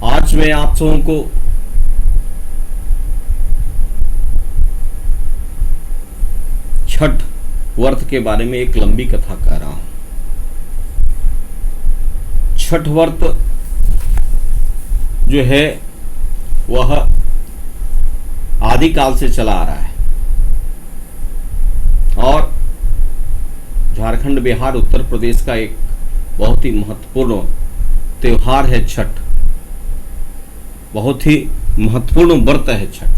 आज मैं आप सबों को छठ व्रत के बारे में एक लंबी कथा कह रहा हूं। छठ व्रत जो है वह आदिकाल से चला आ रहा है और झारखंड, बिहार, उत्तर प्रदेश का एक बहुत ही महत्वपूर्ण त्योहार है छठ। बहुत ही महत्वपूर्ण व्रत है छठ।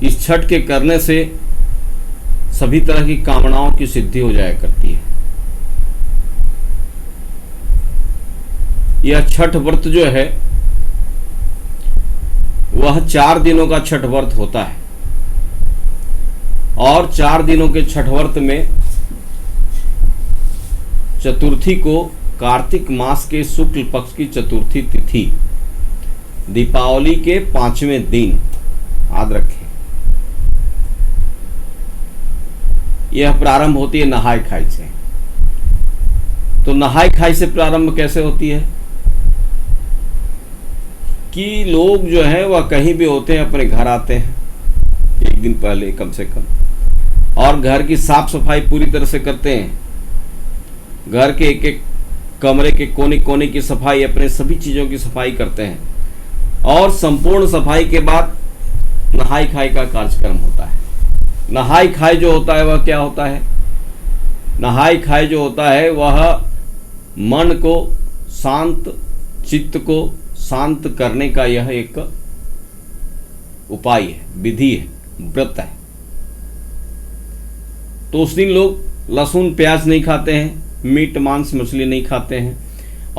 इस छठ के करने से सभी तरह की कामनाओं की सिद्धि हो जाया करती है। यह छठ व्रत जो है वह 4 दिनों का छठ व्रत होता है और 4 दिनों के छठ व्रत में चतुर्थी को कार्तिक मास के शुक्ल पक्ष की चतुर्थी तिथि दीपावली के 5वें दिन, याद रखें, यह प्रारंभ होती है नहाय खाई से। तो नहाय खाई से प्रारंभ कैसे होती है कि लोग जो है वह कहीं भी होते हैं, अपने घर आते हैं एक दिन पहले कम से कम, और घर की साफ सफाई पूरी तरह से करते हैं। घर के एक एक कमरे के कोने कोने की सफाई, अपने सभी चीज़ों की सफाई करते हैं और संपूर्ण सफाई के बाद नहाई खाई का कार्यक्रम होता है। नहाई खाई जो होता है वह क्या होता है? नहाई खाई जो होता है वह मन को शांत, चित्त को शांत करने का यह एक उपाय है, विधि है, व्रत है। तो उस दिन लोग लहसुन प्याज नहीं खाते हैं, मीट मांस मछली नहीं खाते हैं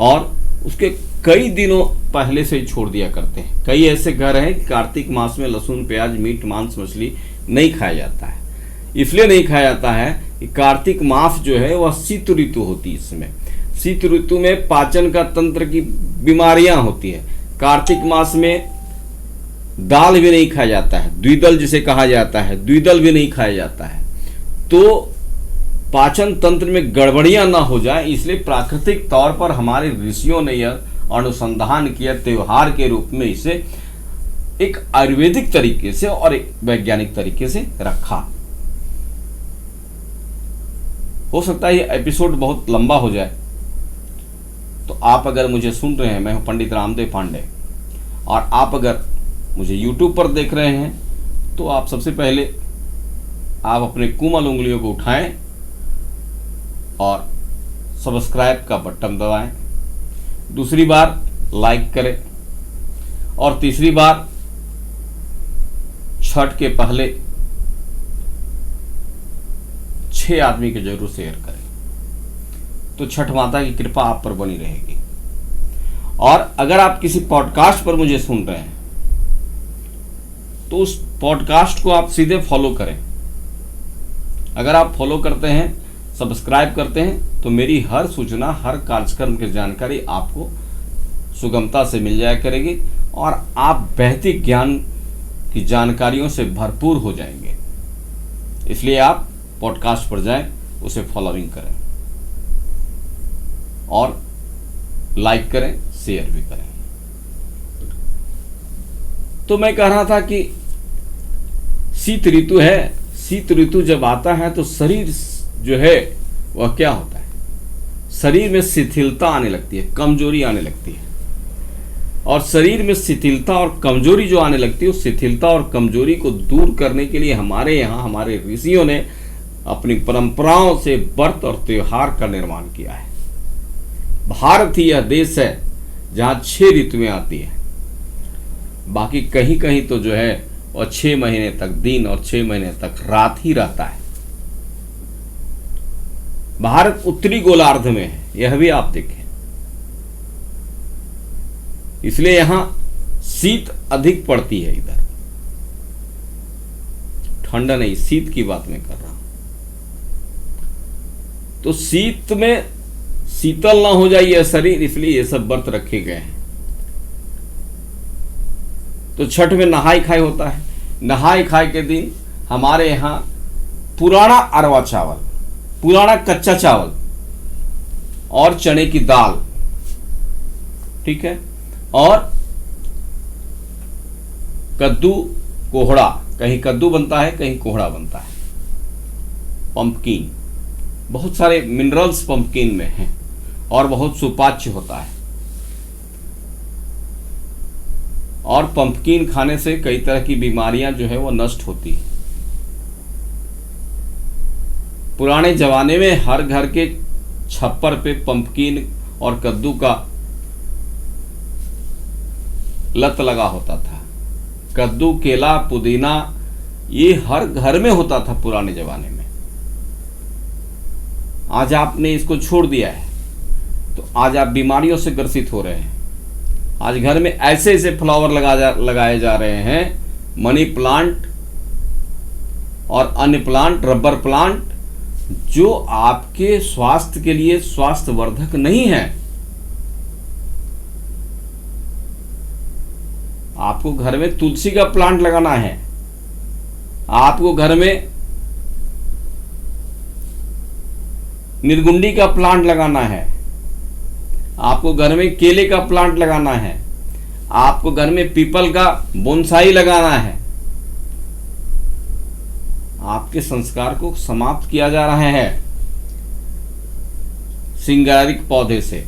और उसके कई दिनों पहले से ही छोड़ दिया करते हैं। कई ऐसे घर हैं कि कार्तिक मास में लहसुन प्याज मीट मांस मछली नहीं खाया जाता है। इसलिए नहीं खाया जाता है कि कार्तिक मास जो है वह शीत ऋतु होती है। इसमें शीत ऋतु में पाचन का तंत्र की बीमारियां होती है। कार्तिक मास में दाल भी नहीं खाया जाता है, द्विदल जिसे कहा जाता है, द्विदल भी नहीं खाया जाता है। तो पाचन तंत्र में गड़बड़ियां ना हो जाए, इसलिए प्राकृतिक तौर पर हमारे ऋषियों ने यह अनुसंधान किया, त्योहार के रूप में इसे एक आयुर्वेदिक तरीके से और एक वैज्ञानिक तरीके से रखा। हो सकता है ये एपिसोड बहुत लंबा हो जाए, तो आप अगर मुझे सुन रहे हैं, मैं हूं पंडित रामदेव पांडे, और आप अगर मुझे YouTube पर देख रहे हैं, तो आप सबसे पहले आप अपने कोमल उंगलियों को उठाएं और सब्सक्राइब का बटन दबाएं। दूसरी बार लाइक करें और तीसरी बार छठ के पहले 6 आदमी के जरूर शेयर करें, तो छठ माता की कृपा आप पर बनी रहेगी। और अगर आप किसी पॉडकास्ट पर मुझे सुन रहे हैं तो उस पॉडकास्ट को आप सीधे फॉलो करें। अगर आप फॉलो करते हैं, सब्सक्राइब करते हैं, तो मेरी हर सूचना, हर कार्यक्रम की जानकारी आपको सुगमता से मिल जाया करेगी और आप बेहतर ज्ञान की जानकारियों से भरपूर हो जाएंगे। इसलिए आप पॉडकास्ट पर जाएं, उसे फॉलोइंग करें और लाइक करें, शेयर भी करें। तो मैं कह रहा था कि शीत ऋतु है। शीत ऋतु जब आता है तो शरीर जो है वह क्या होता है? शरीर में शिथिलता आने लगती है, कमजोरी आने लगती है। और शरीर में शिथिलता और कमजोरी जो आने लगती है, उस शिथिलता और कमजोरी को दूर करने के लिए हमारे यहाँ हमारे ऋषियों ने अपनी परंपराओं से व्रत और त्योहार का निर्माण किया है। भारत ही यह देश है जहाँ 6 ऋतुएं आती है। बाकी कहीं कहीं तो जो है और 6 महीने तक दिन और 6 महीने तक रात ही रहता है। भारत उत्तरी गोलार्ध में है, यह भी आप देखें। इसलिए यहां शीत अधिक पड़ती है। इधर ठंडा नहीं, शीत की बात मैं कर रहा हूं। तो शीत में शीतल ना हो जाए यह शरीर, इसलिए ये सब व्रत रखे गए हैं। तो छठ में नहाई खाई होता है। नहाई खाई के दिन हमारे यहाँ पुराना अरवा चावल, पुराना कच्चा चावल और चने की दाल, ठीक है, और कद्दू कोहड़ा, कहीं कद्दू बनता है कहीं कोहड़ा बनता है। पंपकिन, बहुत सारे मिनरल्स पंपकिन में हैं और बहुत सुपाच्य होता है। और पंपकिन खाने से कई तरह की बीमारियां जो है वो नष्ट होती है। पुराने जमाने में हर घर के छप्पर पे पंपकिन और कद्दू का लत लगा होता था। कद्दू, केला, पुदीना ये हर घर में होता था पुराने जमाने में। आज आपने इसको छोड़ दिया है तो आज आप बीमारियों से ग्रसित हो रहे हैं। आज घर में ऐसे ऐसे फ्लावर लगाए जा रहे हैं, मनी प्लांट और अन्य प्लांट, रबर प्लांट, जो आपके स्वास्थ्य के लिए स्वास्थ्यवर्धक नहीं है। आपको घर में तुलसी का प्लांट लगाना है, आपको घर में निर्गुंडी का प्लांट लगाना है, आपको घर में केले का प्लांट लगाना है, आपको घर में पीपल का बोनसाई लगाना है। आपके संस्कार को समाप्त किया जा रहा है सिंगारिक पौधे से।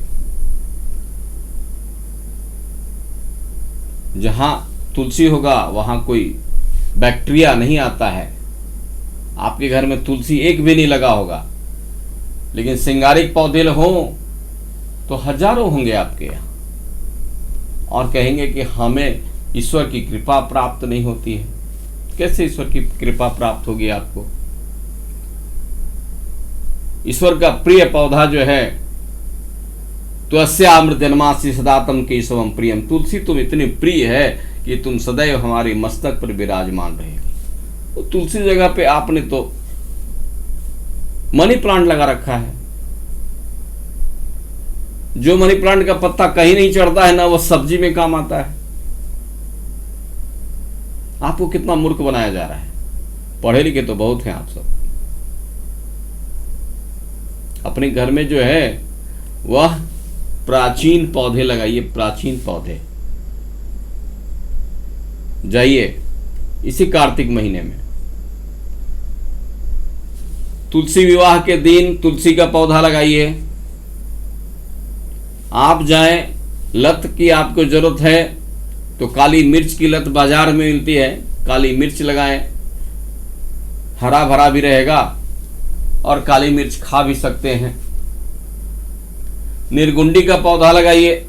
जहां तुलसी होगा वहां कोई बैक्टीरिया नहीं आता है। आपके घर में तुलसी एक भी नहीं लगा होगा, लेकिन सिंगारिक पौधे हो तो हजारों होंगे आपके यहाँ, और कहेंगे कि हमें ईश्वर की कृपा प्राप्त नहीं होती है। कैसे ईश्वर की कृपा प्राप्त होगी आपको? ईश्वर का प्रिय पौधा जो है, त्वस्यामृत जन्मासी सदा तम केशवम प्रियम, तुलसी तुम इतनी प्रिय है कि तुम सदैव हमारे मस्तक पर विराजमान रहेगी। तो तुलसी जगह पे आपने तो मनी प्लांट लगा रखा है। जो मनी प्लांट का पत्ता कहीं नहीं चढ़ता है ना, वो सब्जी में काम आता है। आपको कितना मूर्ख बनाया जा रहा है। पढ़े लिखे तो बहुत हैं आप सब। अपने घर में जो है वह प्राचीन पौधे लगाइए, प्राचीन पौधे। जाइए इसी कार्तिक महीने में तुलसी विवाह के दिन तुलसी का पौधा लगाइए। आप जाएं, लत की आपको जरूरत है तो काली मिर्च की लत बाजार में मिलती है, काली मिर्च लगाएं, हरा भरा भी रहेगा और काली मिर्च खा भी सकते हैं। निर्गुंडी का पौधा लगाइए,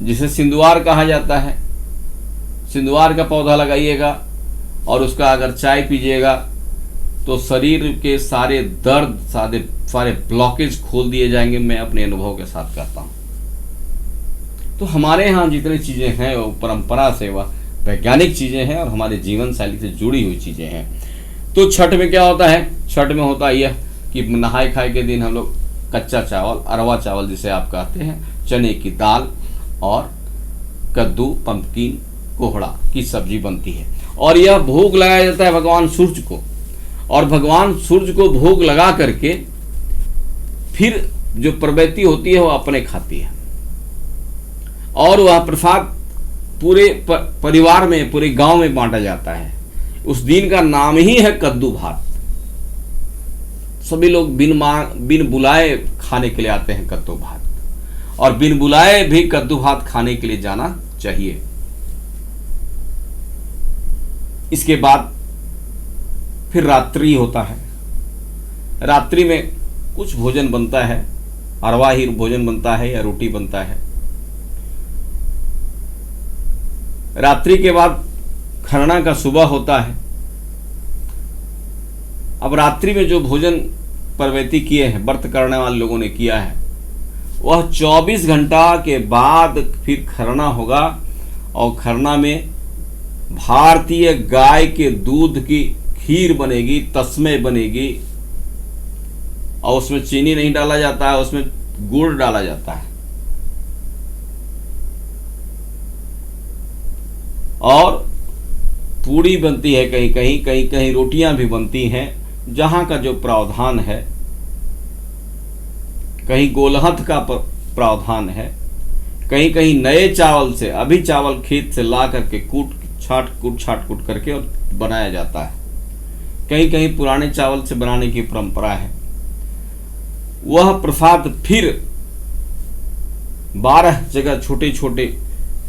जिसे सिंदुआर कहा जाता है। सिंदुआर का पौधा लगाइएगा और उसका अगर चाय पीजिएगा तो शरीर के सारे दर्द, सारे ब्लॉकेज खोल दिए जाएंगे। मैं अपने अनुभव के साथ कहता हूं। तो हमारे यहाँ जितनी चीजें हैं वो परंपरा से, वह वैज्ञानिक चीजें हैं और हमारे जीवन शैली से जुड़ी हुई चीजें हैं। तो छठ में क्या होता है? छठ में होता है यह कि नहाए खाए के दिन हम लोग कच्चा चावल, अरवा चावल जिसे आप कहते हैं, चने की दाल और कद्दू, पंपकिन, कोहड़ा की सब्जी बनती है। और यह भोग लगाया जाता है भगवान सूर्य को। और भगवान सूर्य को भोग लगा करके फिर जो प्रवृत्ति होती है वह अपने खाती है। और वह प्रसाद पूरे परिवार में, पूरे गांव में बांटा जाता है। उस दिन का नाम ही है कद्दू भात। सभी लोग बिन बुलाए खाने के लिए आते हैं कद्दू भात, और बिन बुलाए भी कद्दू भात खाने के लिए जाना चाहिए। इसके बाद फिर रात्रि होता है। रात्रि में कुछ भोजन बनता है, अरवा ही भोजन बनता है या रोटी बनता है। रात्रि के बाद खरना का सुबह होता है। अब रात्रि में जो भोजन प्रवृत्ति किए हैं, व्रत करने वाले लोगों ने किया है, वह 24 घंटा के बाद फिर खरना होगा। और खरना में भारतीय गाय के दूध की खीर बनेगी, तस्मै बनेगी, और उसमें चीनी नहीं डाला जाता है, उसमें गुड़ डाला जाता है। और पूड़ी बनती है, कहीं कहीं कहीं कहीं रोटियां भी बनती हैं, जहां का जो प्रावधान है। कहीं गोलहथ का प्रावधान है, कहीं कहीं नए चावल से, अभी चावल खेत से ला करके कूट छाट कूट करके और बनाया जाता है। कहीं कहीं पुराने चावल से बनाने की परंपरा है। वह प्रसाद फिर 12 जगह छोटे छोटे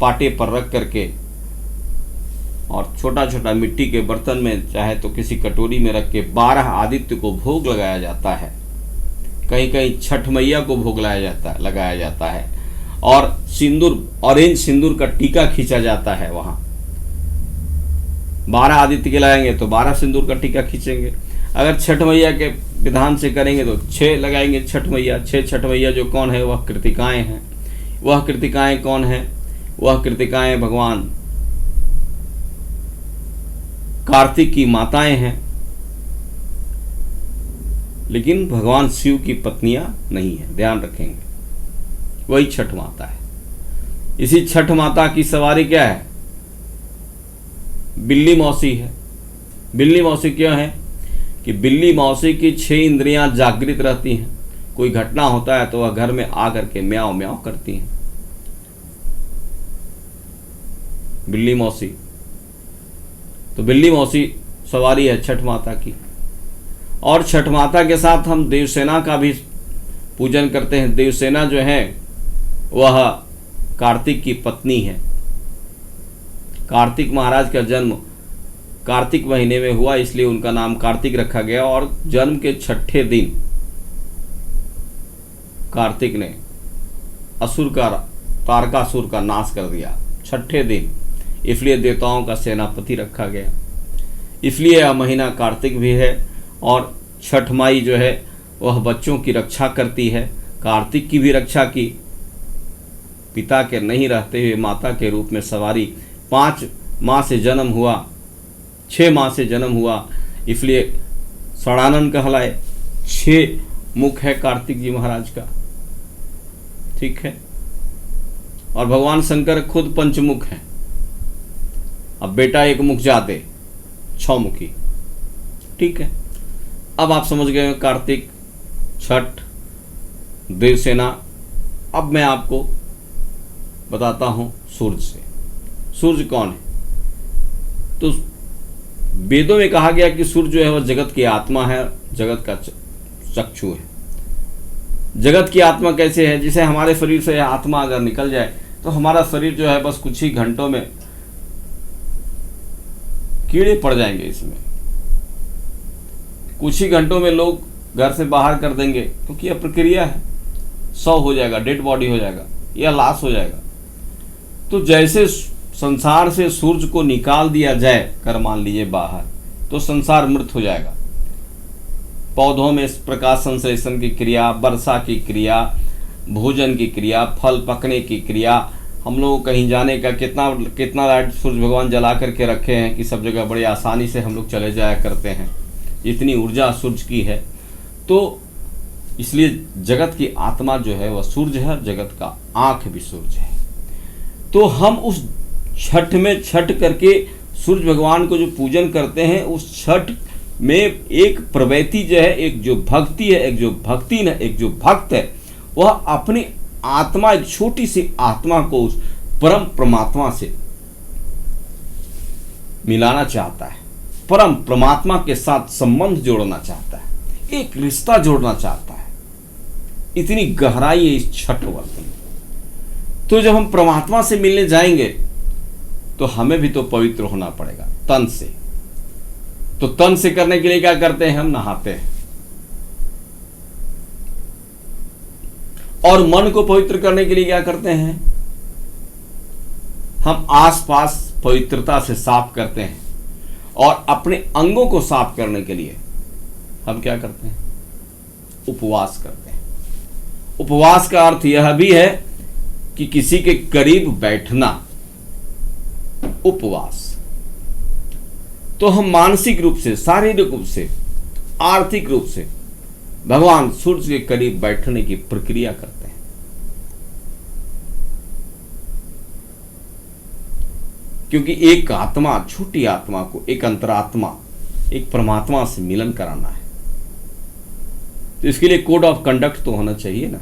पाटे पर रख करके और छोटा छोटा मिट्टी के बर्तन में चाहे तो किसी कटोरी में रख के 12 आदित्य को भोग लगाया जाता है। कहीं कहीं छठ मैया को भोग लगाया जाता है और सिंदूर, ऑरेंज सिंदूर का टीका खींचा जाता है। वहां 12 आदित्य के लगाएंगे तो 12 सिंदूर का टीका खींचेंगे। अगर छठ मैया के विधान से करेंगे तो 6 लगाएंगे छठ मैया। 6 छठ मैया जो कौन है, वह कृतिकाएं हैं। वह कृतिकाएं कौन है? वह कृतिकाएं भगवान कार्तिक की माताएं हैं, लेकिन भगवान शिव की पत्नियां नहीं है, ध्यान रखेंगे। वही छठ माता है। इसी छठ माता की सवारी क्या है? बिल्ली मौसी है। बिल्ली मौसी क्यों है? कि बिल्ली मौसी की 6 इंद्रियां जागृत रहती हैं। कोई घटना होता है तो वह घर में आकर के म्याऊं म्याऊं करती हैं। बिल्ली मौसी, तो बिल्ली मौसी सवारी है छठ माता की। और छठ माता के साथ हम देवसेना का भी पूजन करते हैं। देवसेना जो है वह कार्तिक की पत्नी है। कार्तिक महाराज का जन्म कार्तिक महीने में हुआ, इसलिए उनका नाम कार्तिक रखा गया। और जन्म के 6ठे दिन कार्तिक ने असुर का, तारकासुर का नाश कर दिया। 6ठे दिन, इसलिए देवताओं का सेनापति रखा गया। इसलिए यह महीना कार्तिक भी है। और छठ माई जो है वह बच्चों की रक्षा करती है। कार्तिक की भी रक्षा की। पिता के नहीं रहते हुए माता के रूप में सवारी। 5 माह से जन्म हुआ, 6 माह से जन्म हुआ, इसलिए षडानन कहलाए। 6 मुख है कार्तिक जी महाराज का, ठीक है। और भगवान शंकर खुद पंचमुख हैं। अब बेटा एक मुख जाते, 6 मुखी, ठीक है। अब आप समझ गए कार्तिक, छठ, देवसेना। अब मैं आपको बताता हूं सूर्य से। सूर्य कौन है? तो वेदों में कहा गया कि सूर्य जो है वह जगत की आत्मा है, जगत का चक्षु है। जगत की आत्मा कैसे है? जैसे हमारे शरीर से आत्मा अगर निकल जाए तो हमारा शरीर जो है बस कुछ ही घंटों में कीड़े पड़ जाएंगे। इसमें कुछ ही घंटों में लोग घर से बाहर कर देंगे, क्योंकि यह प्रक्रिया है। 100 हो जाएगा, डेड बॉडी हो जाएगा या लाश हो जाएगा। तो जैसे संसार से सूर्य को निकाल दिया जाए कर मान लीजिए बाहर, तो संसार मृत हो जाएगा। पौधों में प्रकाश संश्लेषण की क्रिया, वर्षा की क्रिया, भोजन की क्रिया, फल पकने की क्रिया, हम लोग कहीं जाने का कितना लाइट सूर्य भगवान जला करके रखे हैं कि सब जगह बड़ी आसानी से हम लोग चले जाया करते हैं। इतनी ऊर्जा सूर्य की है। तो इसलिए जगत की आत्मा जो है वह सूर्य है, जगत का आंख भी सूर्य है। तो हम उस छठ में छठ करके सूर्य भगवान को जो पूजन करते हैं, उस छठ में एक प्रवृत्ति जो है, एक जो भक्ति है, एक जो भक्ति है, एक जो भक्त है, वह अपनी आत्मा, एक छोटी सी आत्मा को उस परम परमात्मा से मिलाना चाहता है। परम परमात्मा के साथ संबंध जोड़ना चाहता है, एक रिश्ता जोड़ना चाहता है। इतनी गहराई है इस छठ व्रत में। तो जब हम परमात्मा से मिलने जाएंगे तो हमें भी तो पवित्र होना पड़ेगा तन से। तो तन से करने के लिए क्या करते हैं? हम नहाते हैं। और मन को पवित्र करने के लिए क्या करते हैं? हम आसपास पवित्रता से साफ करते हैं। और अपने अंगों को साफ करने के लिए हम क्या करते हैं? उपवास करते हैं। उपवास का अर्थ यह भी है कि किसी के करीब बैठना, उपवास। तो हम मानसिक रूप से, शारीरिक रूप से, आर्थिक रूप से भगवान सूर्य के करीब बैठने की प्रक्रिया करते हैं। क्योंकि एक आत्मा, छोटी आत्मा को एक अंतरात्मा, एक परमात्मा से मिलन कराना है। तो इसके लिए कोड ऑफ कंडक्ट तो होना चाहिए ना।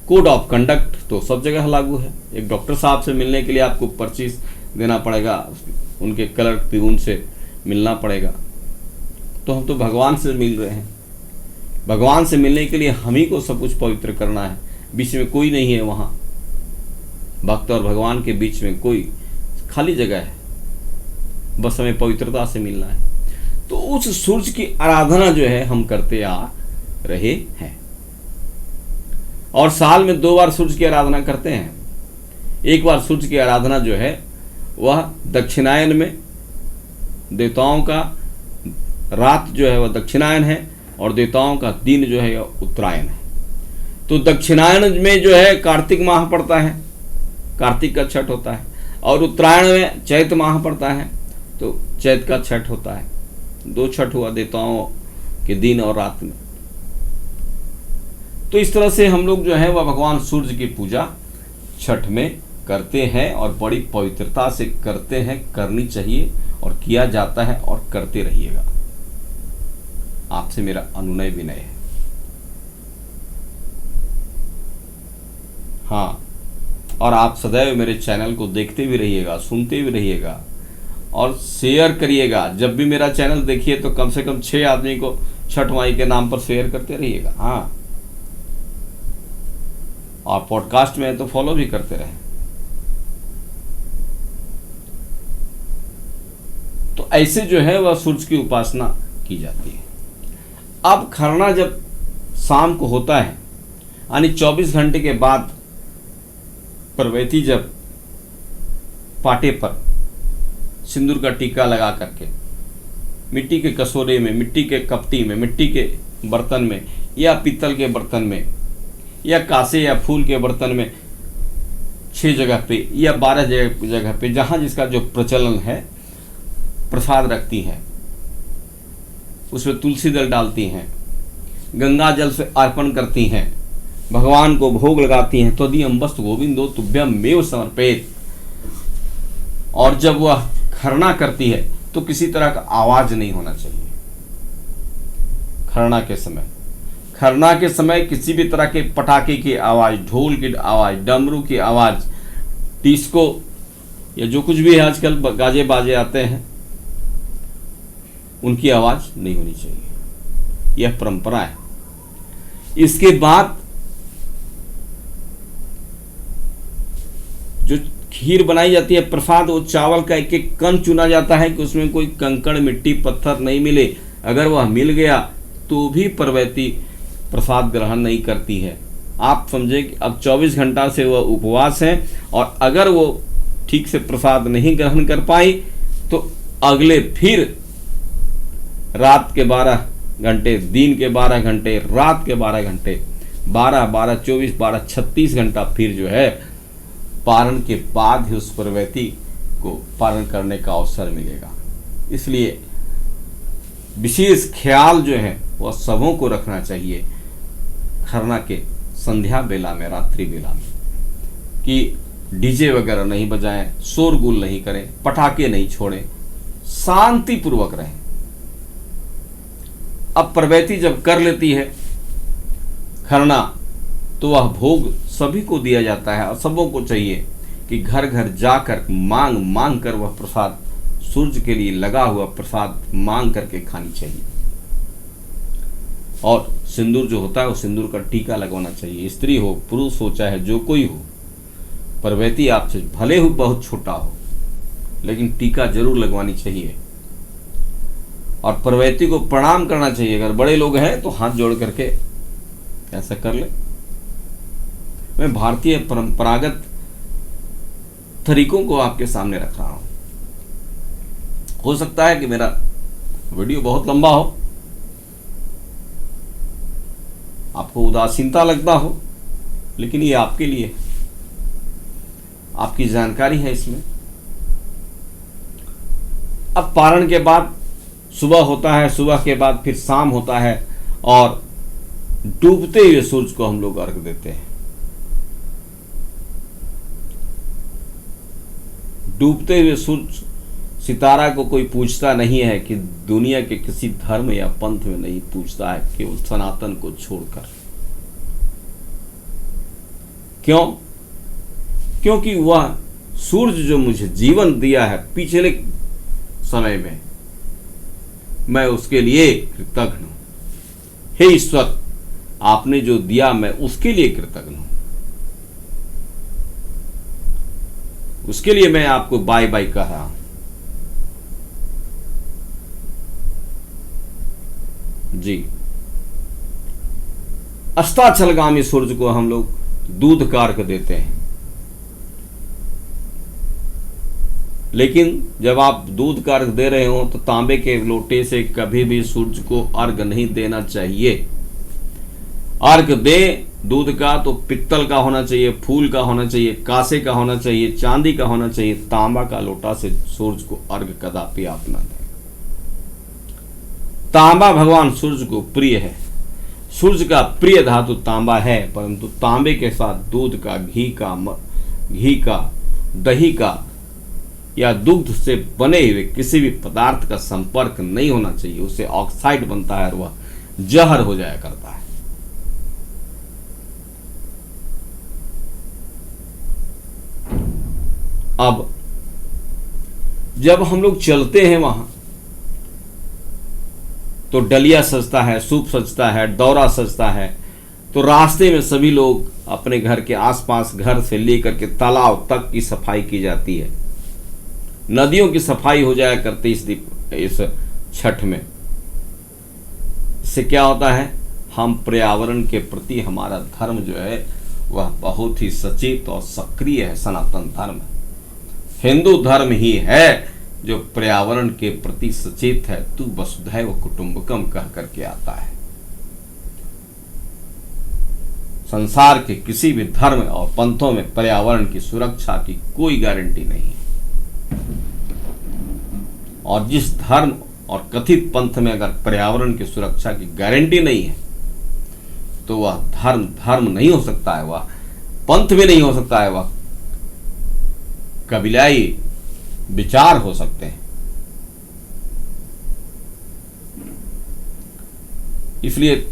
कोड ऑफ कंडक्ट तो सब जगह लागू है। एक डॉक्टर साहब से मिलने के लिए आपको पर्ची देना पड़ेगा, उनके क्लर्क प्यून से मिलना पड़ेगा। तो हम तो भगवान से मिल रहे हैं। भगवान से मिलने के लिए हम ही को सब कुछ पवित्र करना है। बीच में कोई नहीं है, वहाँ भक्त और भगवान के बीच में कोई खाली जगह है, बस हमें पवित्रता से मिलना है। तो उस सूर्य की आराधना जो है हम करते आ रहे हैं, और साल में 2 बार सूर्य की आराधना करते हैं। एक बार सूर्य की आराधना जो है वह दक्षिणायन में, देवताओं का रात जो है वह दक्षिणायन है और देवताओं का दिन जो है वह उत्तरायण है। तो दक्षिणायन में जो है कार्तिक माह पड़ता है, कार्तिक का छठ होता है, और उत्तरायण में चैत माह पड़ता है, तो चैत का छठ होता है। 2 छठ हुआ देवताओं के दिन और रात में। तो इस तरह से हम लोग जो है वह भगवान सूर्य की पूजा छठ में करते हैं, और बड़ी पवित्रता से करते हैं, करनी चाहिए और किया जाता है, और करते रहिएगा। आपसे मेरा अनुनय विनय है। हाँ, और आप सदैव मेरे चैनल को देखते भी रहिएगा, सुनते भी रहिएगा और शेयर करिएगा। जब भी मेरा चैनल देखिए तो कम से कम 6 आदमी को छठ माई के नाम पर शेयर करते रहिएगा। हाँ, और पॉडकास्ट में तो फॉलो भी करते रहें। तो ऐसे जो है वह सूर्य की उपासना की जाती है। अब खरना जब शाम को होता है, यानी 24 घंटे के बाद परवैती जब पाटे पर सिंदूर का टीका लगा करके मिट्टी के कटोरे में, मिट्टी के कपटी में, मिट्टी के बर्तन में या पीतल के बर्तन में या कांसे या फूल के बर्तन में 6 जगह पे या 12 जगह पे, जहाँ जिसका जो प्रचलन है, प्रसाद रखती हैं, उसमें तुलसी दल डालती हैं, गंगा जल से अर्पण करती हैं, भगवान को भोग लगाती हैं। त्वदीयं वस्तु गोविंदो तुभ्यमेव समर्पयेत्। और जब वह खरना करती है तो किसी तरह का आवाज नहीं होना चाहिए। खरना के समय किसी भी तरह के पटाखे की आवाज, ढोल की आवाज, डमरू की आवाज, डिस्को या जो कुछ भी आजकल गाजे बाजे आते हैं, उनकी आवाज नहीं होनी चाहिए। यह परंपरा है। इसके बाद जो खीर बनाई जाती है, प्रसाद, वो चावल का एक एक कण चुना जाता है कि उसमें कोई कंकड़, मिट्टी, पत्थर नहीं मिले। अगर वह मिल गया तो भी परवैती प्रसाद ग्रहण नहीं करती है। आप समझे कि अब 24 घंटा से वह उपवास है, और अगर वो ठीक से प्रसाद नहीं ग्रहण कर पाई तो अगले फिर रात के 12 घंटे, दिन के 12 घंटे, रात के 12 घंटे, 12, 12, 24, 12, 36 घंटा फिर जो है पारण के बाद ही उस परवैती को पारण करने का अवसर मिलेगा। इसलिए विशेष ख्याल जो है वह सबों को रखना चाहिए खरना के संध्या बेला में, रात्रि बेला में, कि डीजे वगैरह नहीं बजाएं, शोरगुल नहीं करें, पटाखे नहीं छोड़ें, शांति पूर्वक रहें। अब परवैती जब कर लेती है खरना तो वह भोग सभी को दिया जाता है, और सबों को चाहिए कि घर घर जाकर मांग मांग कर वह प्रसाद, सूर्य के लिए लगा हुआ प्रसाद मांग करके खानी चाहिए। और सिंदूर जो होता है वो सिंदूर का टीका लगवाना चाहिए। स्त्री हो, पुरुष हो, चाहे जो कोई हो, परवैती आपसे भले ही बहुत छोटा हो, लेकिन टीका जरूर लगवानी चाहिए। और परवैती को प्रणाम करना चाहिए। अगर बड़े लोग हैं तो हाथ जोड़ करके ऐसा कर ले। मैं भारतीय परंपरागत तरीकों को आपके सामने रख रहा हूं। हो सकता है कि मेरा वीडियो बहुत लंबा हो, आपको उदासीनता लगता हो, लेकिन ये आपके लिए, आपकी जानकारी है इसमें। अब पारण के बाद सुबह होता है, सुबह के बाद फिर शाम होता है, और डूबते हुए सूरज को हम लोग अर्घ देते हैं। डूबते हुए सूरज सितारा को कोई पूछता नहीं है, कि दुनिया के किसी धर्म या पंथ में नहीं पूछता है, केवल सनातन को छोड़कर। क्यों? क्योंकि वह सूर्य जो मुझे जीवन दिया है पिछले समय में, मैं उसके लिए कृतज्ञ हूं। हे ईश्वर, आपने जो दिया मैं उसके लिए कृतज्ञ हूं। उसके लिए मैं आपको बाय बाय कह रहा हूं। जी, अस्ताचलगामी सूर्य को हम लोग दूध का अर्घ देते हैं, लेकिन जब आप दूध का अर्घ दे रहे हो तो तांबे के लोटे से कभी भी सूर्य को अर्घ नहीं देना चाहिए। अर्घ दे दूध का तो पित्तल का होना चाहिए, फूल का होना चाहिए, कांसे का होना चाहिए, चांदी का होना चाहिए। तांबा का लोटा से सूर्य को अर्घ कदापि आप न दें। तांबा भगवान सूर्य को प्रिय है। सूर्य का प्रिय धातु तांबा है, परंतु तांबे के साथ दूध का, घी का, दही का या दुग्ध से बने हुए किसी भी पदार्थ का संपर्क नहीं होना चाहिए। उससे ऑक्साइड बनता है और वह जहर हो जाया करता है। अब जब हम लोग चलते हैं वहां तो डलिया सजता है, सूप सजता है, दौरा सजता है, तो रास्ते में सभी लोग अपने घर के आसपास, घर से लेकर के तालाब तक की सफाई की जाती है। नदियों की सफाई हो जाया करती इस छठ में। इससे क्या होता है, हम पर्यावरण के प्रति, हमारा धर्म जो है वह बहुत ही सचेत और सक्रिय है। सनातन धर्म, हिंदू धर्म ही है जो पर्यावरण के प्रति सचेत है। तू वसुधैव कुटुंबकम कह करके आता है। संसार के किसी भी धर्म और पंथों में पर्यावरण की सुरक्षा की कोई गारंटी नहीं है। और जिस धर्म और कथित पंथ में अगर पर्यावरण की सुरक्षा की गारंटी नहीं है तो वह धर्म नहीं हो सकता है, वह पंथ भी नहीं हो सकता है, वह कबीलाई विचार हो सकते हैं। इसलिए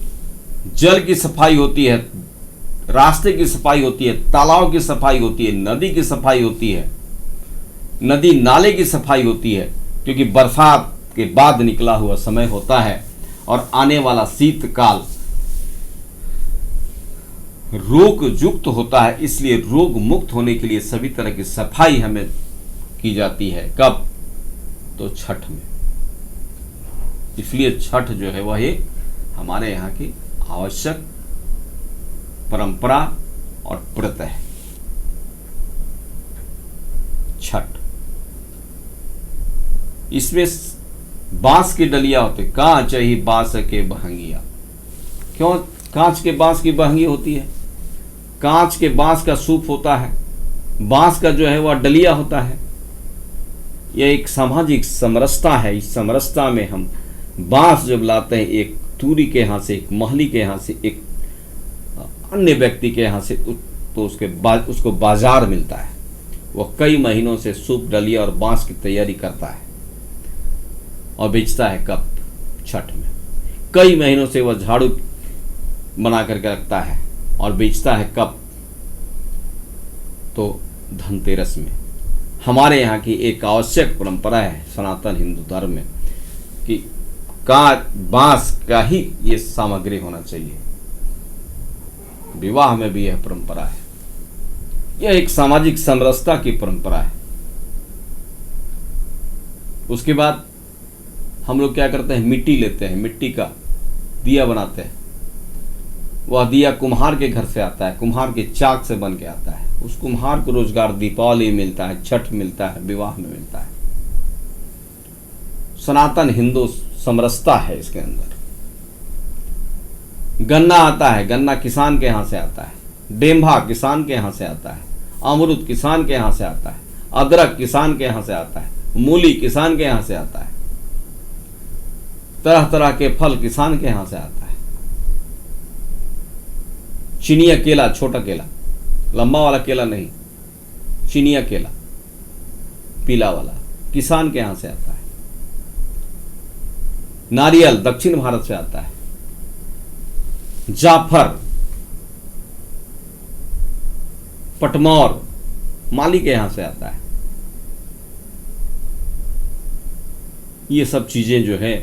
जल की सफाई होती है, रास्ते की सफाई होती है, तालाब की सफाई होती है, नदी की सफाई होती है, नदी नाले की सफाई होती है, क्योंकि बरसात के बाद निकला हुआ समय होता है और आने वाला शीतकाल रोग युक्त होता है। इसलिए रोग मुक्त होने के लिए सभी तरह की सफाई हमें की जाती है। कब? तो छठ में। इसलिए छठ जो है वह हमारे यहाँ की आवश्यक परंपरा और व्रत है। छठ, इसमें बांस की डलिया होती, कांच ही बांस के बहंगिया। क्यों कांच के बांस की बहंगी होती है? कांच के बांस का सूप होता है, बांस का जो है वह डलिया होता है। यह एक सामाजिक समरसता है। इस समरसता में हम बांस जब लाते हैं, एक तूरी के यहाँ से, एक महली के यहाँ से, एक अन्य व्यक्ति के यहाँ से, तो उसको बाजार मिलता है। वह कई महीनों से सूप, डलिया और बांस की तैयारी करता है और बेचता है। कब? छठ में। कई महीनों से वह झाड़ू बना करके रखता है और बेचता है। कब? तो धनतेरस में। हमारे यहाँ की एक आवश्यक परंपरा है सनातन हिंदू धर्म में कि बांस का ही ये सामग्री होना चाहिए। विवाह में भी यह परंपरा है। यह एक सामाजिक समरसता की परंपरा है। उसके बाद हम लोग क्या करते हैं, मिट्टी लेते हैं, मिट्टी का दिया बनाते हैं। वह दिया कुम्हार के घर से आता है, कुम्हार के चाक से बन के आता है। उस कुम्हार को रोजगार दीपावली मिलता है, छठ मिलता है, विवाह में मिलता है। सनातन हिंदू समरसता है इसके अंदर। गन्ना आता है, गन्ना किसान के यहाँ से आता है, डेम्भा किसान के यहाँ से आता है, अमरूद किसान के यहाँ से आता है, अदरक किसान के यहाँ से आता है, मूली किसान के यहाँ से आता है, तरह तरह के फल किसान के यहाँ से आता है। चिनिया केला, छोटा केला, लंबा वाला केला नहीं, चिनिया केला पीला वाला किसान के यहाँ से आता है। नारियल दक्षिण भारत से आता है। जाफर पटमौर माली के यहाँ से आता है। ये सब चीज़ें जो है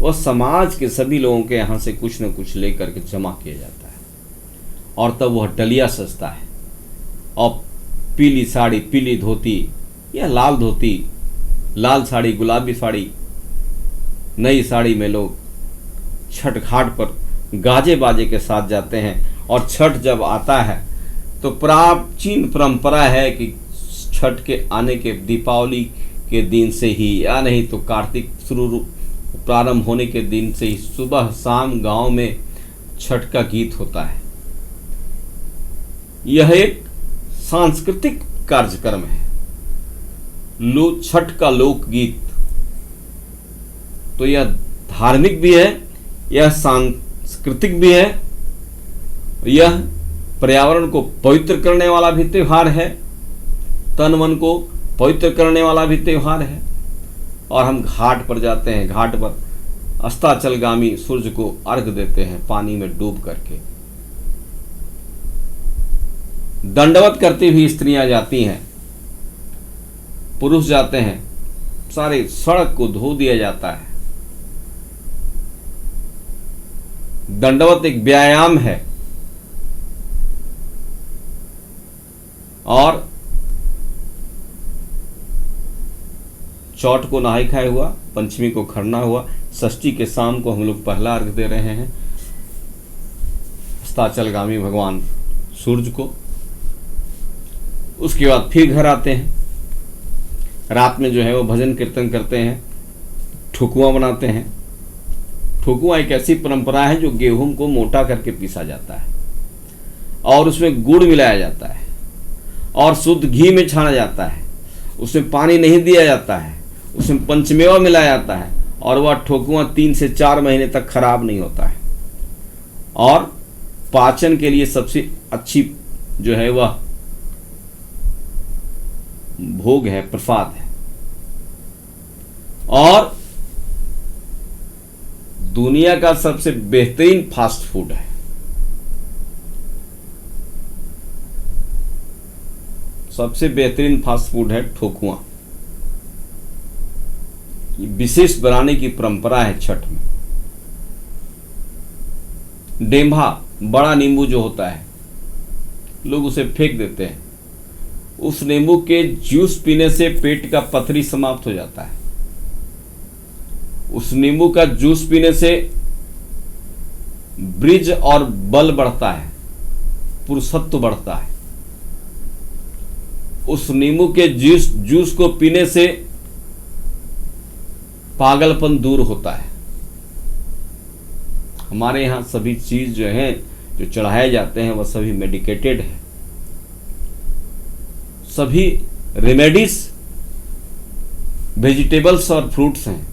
वह समाज के सभी लोगों के यहाँ से कुछ न कुछ लेकर के जमा किया जाता है और तब वह डलिया सजता है और पीली साड़ी, पीली धोती या लाल धोती, लाल साड़ी, गुलाबी साड़ी, नई साड़ी में लोग छठ घाट पर गाजे बाजे के साथ जाते हैं। और छठ जब आता है तो प्राचीन परंपरा है कि छठ के आने के दीपावली के दिन से ही या नहीं तो कार्तिक शुरू प्रारंभ होने के दिन से ही सुबह शाम गांव में छठ का गीत होता है। यह एक सांस्कृतिक कार्यक्रम है, छठ का लोकगीत। तो यह धार्मिक भी है, यह सांस्कृतिक भी है, यह पर्यावरण को पवित्र करने वाला भी त्यौहार है, तन मन को पवित्र करने वाला भी त्यौहार है। और हम घाट पर जाते हैं, घाट पर अस्ताचलगामी सूर्य को अर्घ देते हैं पानी में डूब करके। दंडवत करती हुई स्त्रियां जाती हैं, पुरुष जाते हैं, सारे सड़क को धो दिया जाता है। दंडवत एक व्यायाम है और चौथ को नहाई खाए हुआ, पंचमी को खरना हुआ, षष्ठी के शाम को हम लोग पहला अर्घ दे रहे हैं अस्ताचलगामी भगवान सूर्य को। उसके बाद फिर घर आते हैं, रात में जो है वो भजन कीर्तन करते हैं, ठुकुआ बनाते हैं। ठुकुआ एक ऐसी परंपरा है जो गेहूं को मोटा करके पीसा जाता है और उसमें गुड़ मिलाया जाता है और शुद्ध घी में छाना जाता है, उसमें पानी नहीं दिया जाता है, उसमें पंचमेवा मिलाया जाता है और वह ठोकुआ 3 से 4 महीने तक खराब नहीं होता है। और पाचन के लिए सबसे अच्छी जो है वह भोग है, प्रसाद है। और दुनिया का सबसे बेहतरीन फास्ट फूड है। सबसे बेहतरीन फास्ट फूड है ठोकुआ। विशेष बनाने की परंपरा है छठ में। डेम्भा, बड़ा नींबू जो होता है, लोग उसे फेंक देते हैं। उस नींबू के जूस पीने से पेट का पथरी समाप्त हो जाता है। उस नींबू का जूस पीने से ब्रिज और बल बढ़ता है, पुरुषत्व बढ़ता है। उस नींबू के जूस को पीने से पागलपन दूर होता है। हमारे यहाँ सभी चीज जो है जो चढ़ाए जाते हैं वह सभी मेडिकेटेड है, सभी रेमेडीज वेजिटेबल्स और फ्रूट्स हैं।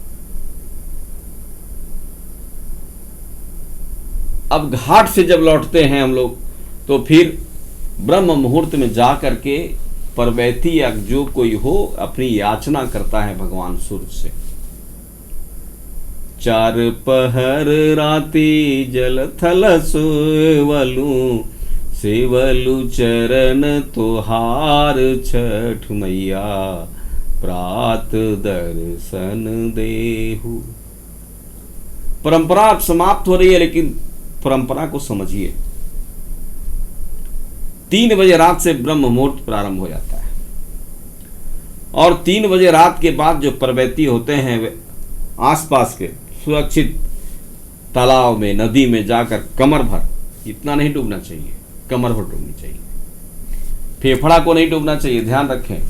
अब घाट से जब लौटते हैं हम लोग तो फिर ब्रह्म मुहूर्त में जा करके परवैती या जो कोई हो अपनी याचना करता है भगवान सूर्य से। 4 पहर राती जल थल सेवलु चरण तोहार छठ मैया प्रात दर्शन देहु। परंपरा अब समाप्त हो रही है, लेकिन परंपरा को समझिए। 3 बजे रात से ब्रह्म मुहूर्त प्रारंभ हो जाता है और 3 बजे रात के बाद जो परवैती होते हैं वे आसपास के सुरक्षित तालाब में, नदी में जाकर कमर भर, इतना नहीं डूबना चाहिए, कमर भर डूबनी चाहिए। फेफड़ा को नहीं डूबना चाहिए, ध्यान रखें।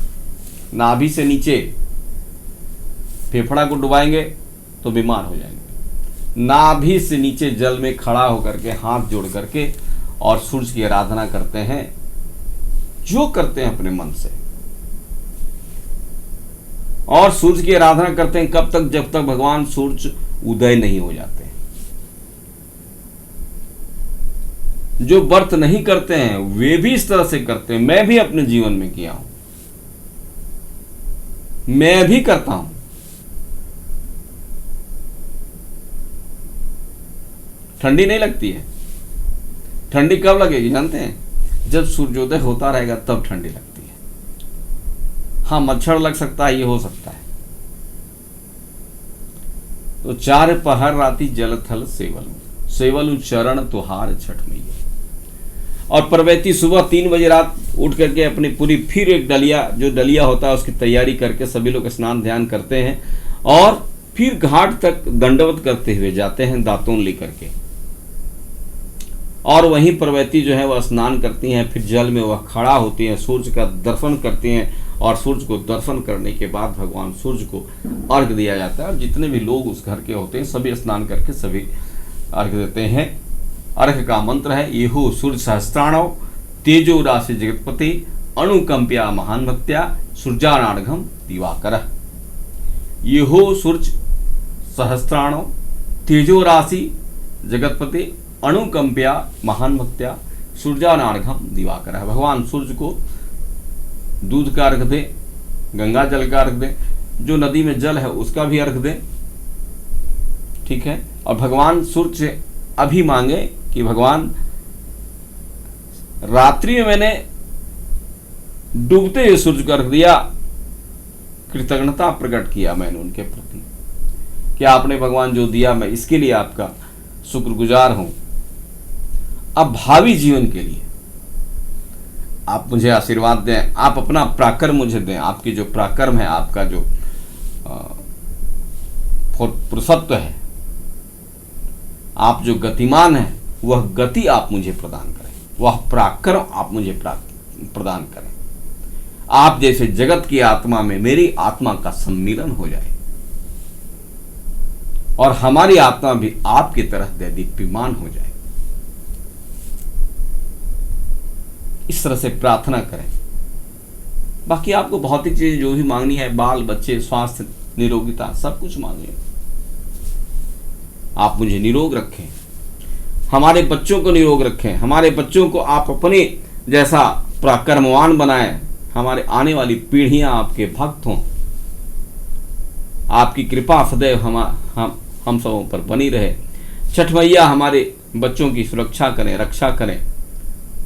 नाभि से नीचे फेफड़ा को डुबाएंगे तो बीमार हो जाएंगे। नाभि से नीचे जल में खड़ा होकर के हाथ जोड़ करके और सूर्य की आराधना करते हैं, जो करते हैं अपने मन से। और सूर्य की आराधना करते हैं कब तक? जब तक भगवान सूर्य उदय नहीं हो जाते। जो व्रत नहीं करते हैं वे भी इस तरह से करते हैं। मैं भी अपने जीवन में किया हूं, मैं भी करता हूं। ठंडी नहीं लगती है। ठंडी कब लगेगी जानते हैं? जब सूर्योदय होता रहेगा तब ठंडी लगती है। हाँ, मच्छर लग सकता है, ये हो सकता है। तो 4 पहर राती जल थल सेवलू, सेवलू चरण तुहार छठ मैया। और परवैती सुबह 3 बजे रात उठ करके अपनी पूरी फिर एक डलिया, जो डलिया होता है उसकी तैयारी करके सभी लोग स्नान ध्यान करते हैं और फिर घाट तक दंडवत करते हुए जाते हैं दातून लेकर के। और वहीं परवैती जो है वह स्नान करती हैं, फिर जल में वह खड़ा होती हैं, सूर्य का दर्शन करती हैं और सूर्य को दर्शन करने के बाद भगवान सूर्य को अर्घ दिया जाता है। और जितने भी लोग उस घर के होते हैं सभी स्नान करके सभी अर्घ देते हैं। अर्घ का मंत्र है येहो सूर्य सहस्त्राणव तेजो राशि जगतपति अणुकंप्या महान भक्त्या सूर्यानार्घम दिवाकर। येहो सूर्य सहस्त्राणव तेजो राशि जगतपति अणुकंप्या महान भक्त्या सूर्यानार्घम दिवाकर। भगवान सूर्य को दूध का अर्घ दे, गंगा जल का अर्घ दे, जो नदी में जल है उसका भी अर्घ दे, ठीक है। और भगवान सूर्य से अभी मांगे कि भगवान रात्रि में मैंने डूबते हुए सूर्य को अर्घ दिया, कृतज्ञता प्रकट किया मैंने उनके प्रति कि आपने भगवान जो दिया मैं इसके लिए आपका शुक्रगुजार हूं। अब भावी जीवन के लिए आप मुझे आशीर्वाद दें, आप अपना पराक्रम मुझे दें। आपकी जो पराक्रम है, आपका जो पुरुषत्व है, आप जो गतिमान है, वह गति आप मुझे प्रदान करें, वह पराक्रम आप मुझे प्रदान करें। आप जैसे जगत की आत्मा में मेरी आत्मा का सम्मिलन हो जाए और हमारी आत्मा भी आपकी तरह दीप्यमान हो जाए। इस तरह से प्रार्थना करें। बाकी आपको भौतिक चीजें जो भी मांगनी है, बाल बच्चे, स्वास्थ्य, निरोगिता, सब कुछ मांगिए। आप मुझे निरोग रखें, हमारे बच्चों को निरोग रखें, हमारे बच्चों को आप अपने जैसा पराक्रमवान बनाएं, हमारे आने वाली पीढ़ियां आपके भक्त हों। आपकी कृपा सदैव हम सबों पर बनी रहे। छठ मैया हमारे बच्चों की सुरक्षा करें, रक्षा करें।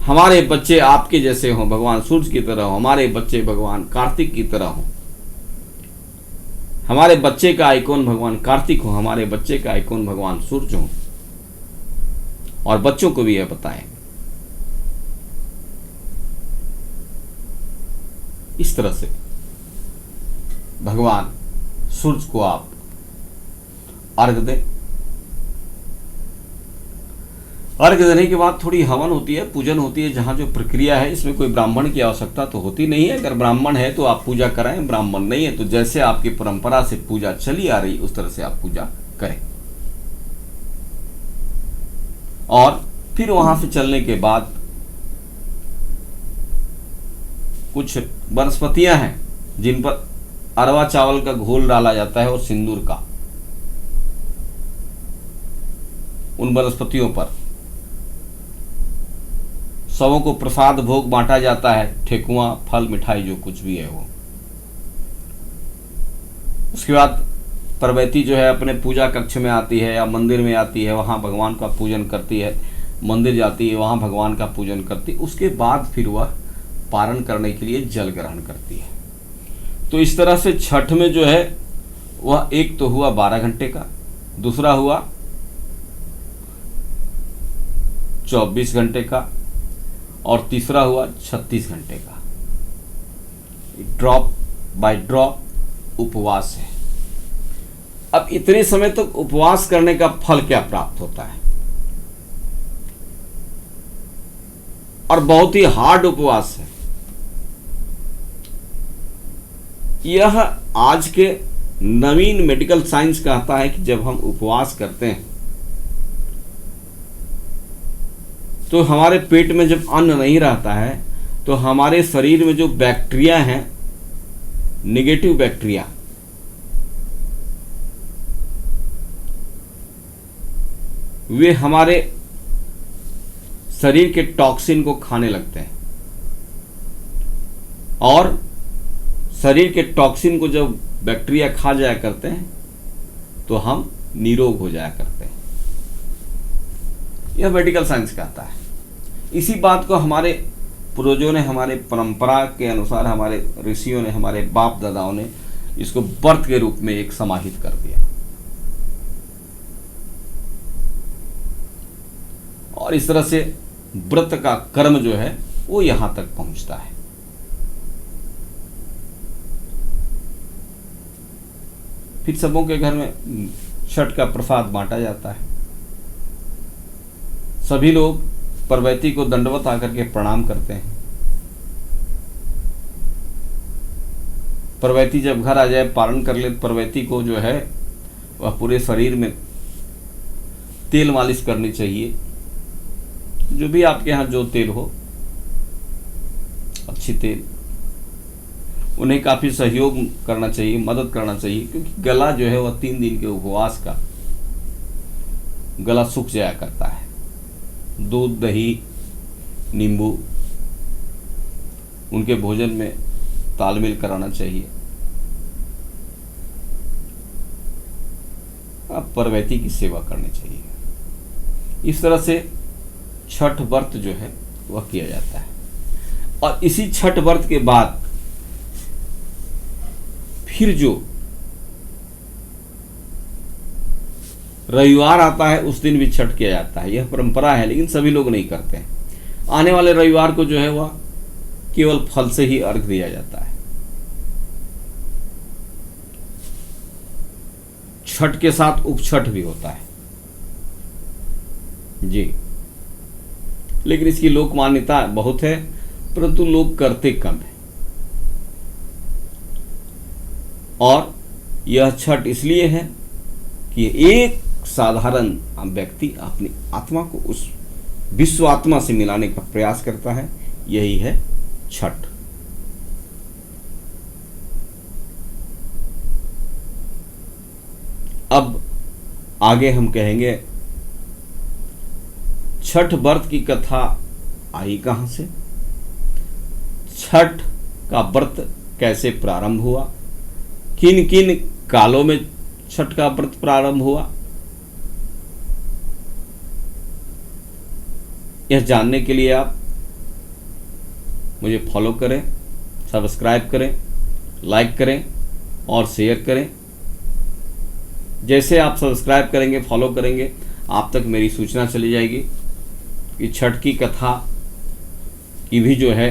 हमारे बच्चे आपके जैसे हों, भगवान सूर्य की तरह हों, हमारे बच्चे भगवान कार्तिक की तरह हों। हमारे बच्चे का आइकॉन भगवान कार्तिक हो, हमारे बच्चे का आइकॉन भगवान सूर्य हो। और बच्चों को भी यह बताएं। इस तरह से भगवान सूर्य को आप अर्घ दें। अर्घ देने के बाद थोड़ी हवन होती है, पूजन होती है। जहां जो प्रक्रिया है इसमें कोई ब्राह्मण की आवश्यकता तो होती नहीं है। अगर ब्राह्मण है तो आप पूजा कराएं, ब्राह्मण नहीं है तो जैसे आपकी परंपरा से पूजा चली आ रही उस तरह से आप पूजा करें। और फिर वहां से चलने के बाद कुछ वनस्पतियां हैं जिन पर अरवा चावल का घोल डाला जाता है और सिंदूर का। उन वनस्पतियों पर सबों को प्रसाद भोग बांटा जाता है, ठेकुआ, फल, मिठाई, जो कुछ भी है वो। उसके बाद परवैती जो है अपने पूजा कक्ष में आती है या मंदिर में आती है, वहां भगवान का पूजन करती है। मंदिर जाती है, वहां भगवान का पूजन करती है। उसके बाद फिर वह पारण करने के लिए जल ग्रहण करती है। तो इस तरह से छठ में जो है वह एक तो हुआ 12 घंटे का, दूसरा हुआ 24 घंटे का और तीसरा हुआ 36 घंटे का। ड्रॉप बाय ड्रॉप उपवास है। अब इतने समय तक तो उपवास करने का फल क्या प्राप्त होता है? और बहुत ही हार्ड उपवास है। यह आज के नवीन मेडिकल साइंस कहता है कि जब हम उपवास करते हैं तो हमारे पेट में जब अन्न नहीं रहता है तो हमारे शरीर में जो बैक्टीरिया हैं, नेगेटिव बैक्टीरिया, वे हमारे शरीर के टॉक्सिन को खाने लगते हैं। और शरीर के टॉक्सिन को जब बैक्टीरिया खा जाया करते हैं तो हम निरोग हो जाया करते हैं। यह मेडिकल साइंस कहता है। इसी बात को हमारे पूर्वजों ने, हमारे परंपरा के अनुसार हमारे ऋषियों ने, हमारे बाप दादाओं ने इसको व्रत के रूप में एक समाहित कर दिया। और इस तरह से व्रत का कर्म जो है वो यहां तक पहुंचता है। फिर सबों के घर में छठ का प्रसाद बांटा जाता है। सभी लोग परवैती को दंडवत आकर के प्रणाम करते हैं। परवैती जब घर आ जाए, पारण कर ले, परवैती को जो है वह पूरे शरीर में तेल मालिश करनी चाहिए। जो भी आपके यहाँ जो तेल हो, अच्छी तेल, उन्हें काफ़ी सहयोग करना चाहिए, मदद करना चाहिए, क्योंकि गला जो है वह 3 दिन के उपवास का गला सूख जाया करता है। दूध, दही, नींबू उनके भोजन में तालमेल कराना चाहिए। अब परवैती की सेवा करनी चाहिए। इस तरह से छठ व्रत जो है वह किया जाता है। और इसी छठ व्रत के बाद फिर जो रविवार आता है उस दिन भी छठ किया जाता है। यह परंपरा है, लेकिन सभी लोग नहीं करते हैं। आने वाले रविवार को जो है वह केवल फल से ही अर्घ दिया जाता है। छठ के साथ उपछठ भी होता है जी, लेकिन इसकी लोक मान्यता बहुत है, परंतु लोग करते कम है। और यह छठ इसलिए है कि एक साधारण व्यक्ति अपनी आत्मा को उस विश्व आत्मा से मिलाने का प्रयास करता है। यही है छठ। अब आगे हम कहेंगे छठ व्रत की कथा आई कहां से, छठ का व्रत कैसे प्रारंभ हुआ, किन किन कालों में छठ का व्रत प्रारंभ हुआ, यह जानने के लिए आप मुझे फॉलो करें, सब्सक्राइब करें, लाइक करें और शेयर करें। जैसे आप सब्सक्राइब करेंगे, फॉलो करेंगे, आप तक मेरी सूचना चली जाएगी कि छठ की कथा की भी जो है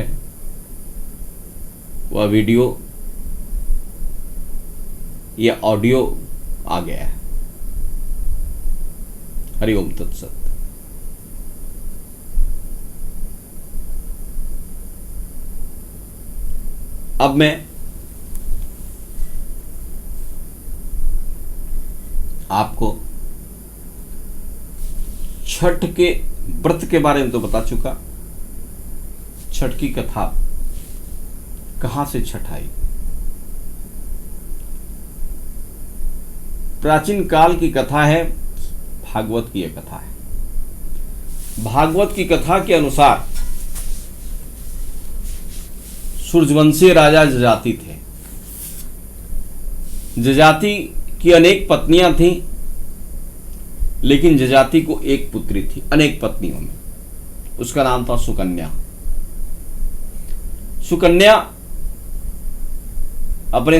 वह वीडियो या ऑडियो आ गया है। हरिओम तत्सत। अब मैं आपको छठ के व्रत के बारे में तो बता चुका, छठ की कथा कहां से छठ आई। प्राचीन काल की कथा है, भागवत की यह कथा है। भागवत की कथा के अनुसार सूर्यवंशी राजा जजाति थे। जजाति की अनेक पत्नियां थीं, लेकिन जजाति को एक पुत्री थी अनेक पत्नियों में। उसका नाम था सुकन्या। सुकन्या अपने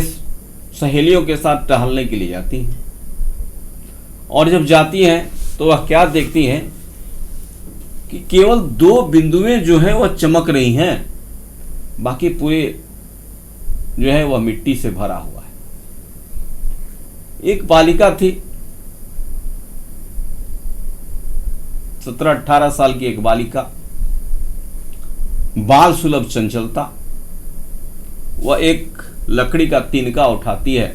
सहेलियों के साथ टहलने के लिए जाती हैं, और जब जाती हैं तो वह क्या देखती हैं कि केवल 2 बिंदुएं जो हैं वह चमक रही हैं, बाकी पूरे जो है वह मिट्टी से भरा हुआ है। एक बालिका थी, 17-18 साल की एक बालिका, बाल सुलभ चंचलता। वह एक लकड़ी का तिनका उठाती है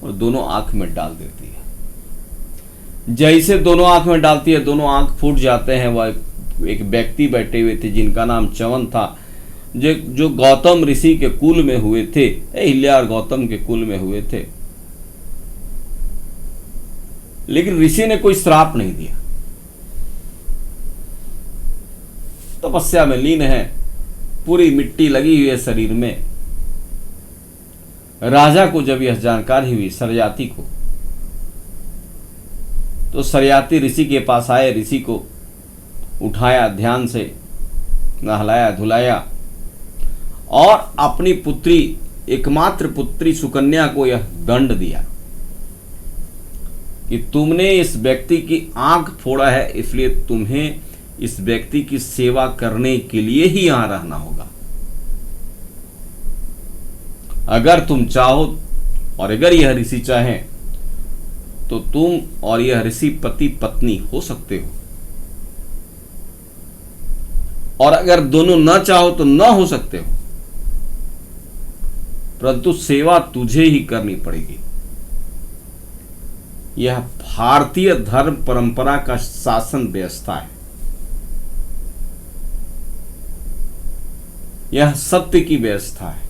और दोनों आंख में डाल देती है। जैसे दोनों आंख में डालती है, दोनों आंख फूट जाते हैं। वह एक व्यक्ति बैठे हुए थे जिनका नाम च्यवन था, जो गौतम ऋषि के कुल में हुए थे, अहिल्या और गौतम के कुल में हुए थे। लेकिन ऋषि ने कोई श्राप नहीं दिया, तपस्या में लीन है, पूरी मिट्टी लगी हुई है शरीर में। राजा को जब यह जानकारी हुई, सरयाती को, तो सरयाती ऋषि के पास आए, ऋषि को उठाया, ध्यान से नहलाया धुलाया और अपनी पुत्री, एकमात्र पुत्री सुकन्या को यह दंड दिया कि तुमने इस व्यक्ति की आंख फोड़ा है, इसलिए तुम्हें इस व्यक्ति की सेवा करने के लिए ही यहां रहना होगा। अगर तुम चाहो और अगर यह ऋषि चाहें तो तुम और यह ऋषि पति पत्नी हो सकते हो, और अगर दोनों न चाहो तो न हो सकते हो, परंतु सेवा तुझे ही करनी पड़ेगी। यह भारतीय धर्म परंपरा का शासन व्यवस्था है। यह सत्य की व्यवस्था है।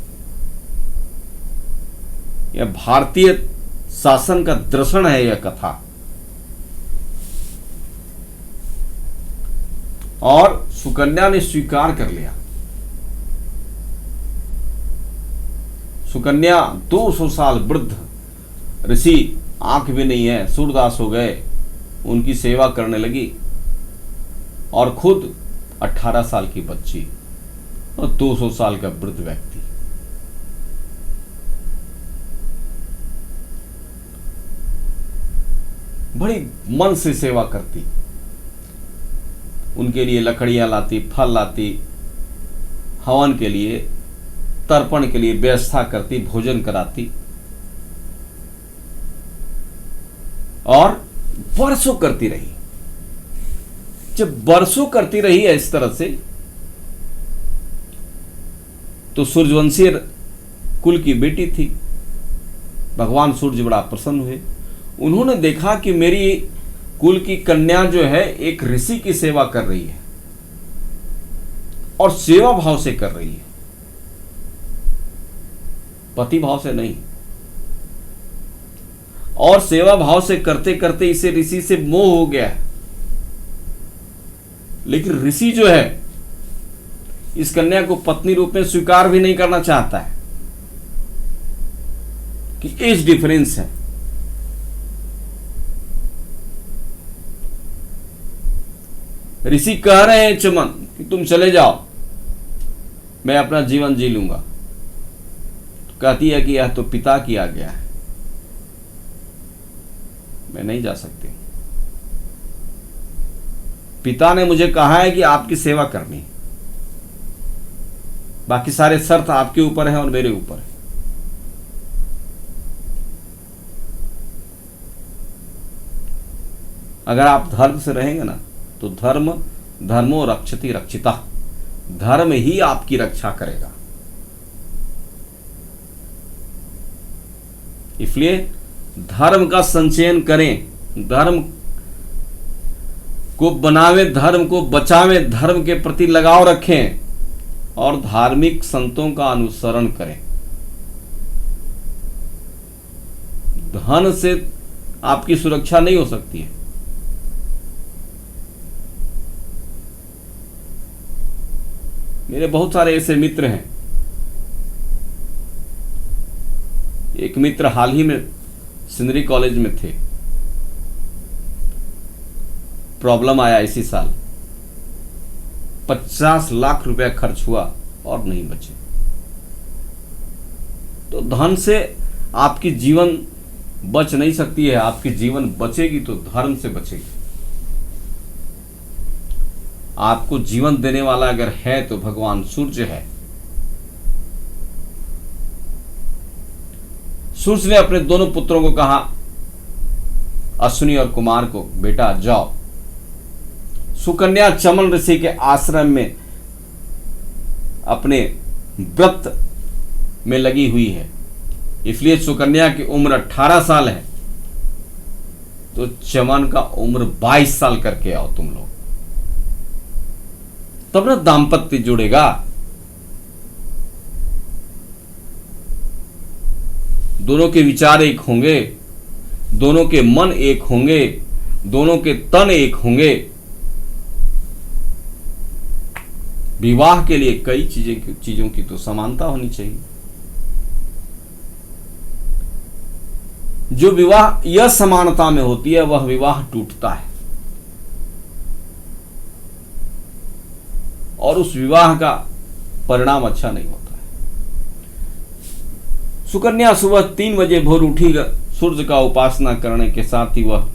यह भारतीय शासन का दर्शन है। यह कथा और सुकन्या ने स्वीकार कर लिया। सुकन्या 200 साल वृद्ध, ऋषि आंख भी नहीं है, सूरदास हो गए, उनकी सेवा करने लगी, और खुद 18 साल की बच्ची और 200 साल का वृद्ध व्यक्ति। बड़ी मन से सेवा करती, उनके लिए लकड़ियां लाती, फल लाती, हवन के लिए, तर्पण के लिए व्यवस्था करती, भोजन कराती, और बरसों करती रही। जब बरसों करती रही है इस तरह से, तो सूर्यवंशी कुल की बेटी थी। भगवान सूर्य बड़ा प्रसन्न हुए। उन्होंने देखा कि मेरी कुल की कन्या जो है एक ऋषि की सेवा कर रही है, और सेवा भाव से कर रही है, पति भाव से नहीं। और सेवा भाव से करते करते इसे ऋषि से मोह हो गया है। लेकिन ऋषि जो है इस कन्या को पत्नी रूप में स्वीकार भी नहीं करना चाहता है, कि एज डिफरेंस है। ऋषि कह रहे हैं चमन कि तुम चले जाओ, मैं अपना जीवन जी लूंगा। तो कहती है कि यह तो पिता की आज्ञा है, मैं नहीं जा सकती। पिता ने मुझे कहा है कि आपकी सेवा करनी, बाकी सारे शर्त आपके ऊपर है और मेरे ऊपर है। अगर आप धर्म से रहेंगे ना, तो धर्मो रक्षति रक्षिता, धर्म ही आपकी रक्षा करेगा। इसलिए धर्म का संचयन करें, धर्म को बनावे, धर्म को बचावे, धर्म के प्रति लगाव रखें, और धार्मिक संतों का अनुसरण करें। धन से आपकी सुरक्षा नहीं हो सकती है। मेरे बहुत सारे ऐसे मित्र हैं। एक मित्र हाल ही में सिंदरी कॉलेज में थे, प्रॉब्लम आया इसी साल, 50 लाख रुपया खर्च हुआ और नहीं बचे। तो धन से आपकी जीवन बच नहीं सकती है। आपकी जीवन बचेगी तो धर्म से बचेगी। आपको जीवन देने वाला अगर है तो भगवान सूर्य है। सूर्य ने अपने दोनों पुत्रों को कहा, अश्विनी और कुमार को, बेटा जाओ। सुकन्या चमन ऋषि के आश्रम में अपने व्रत में लगी हुई है, इसलिए सुकन्या की उम्र 18 साल है, तो चमन का उम्र 22 साल करके आओ तुम लोग, तब ना दाम्पत्य जुड़ेगा। दोनों के विचार एक होंगे, दोनों के मन एक होंगे, दोनों के तन एक होंगे। विवाह के लिए कई चीजों की तो समानता होनी चाहिए। जो विवाह यह समानता में होती है, वह विवाह टूटता है, और उस विवाह का परिणाम अच्छा नहीं होता है। सुकन्या सुबह 3 बजे भोर उठी, सूर्य का उपासना करने के साथ ही वह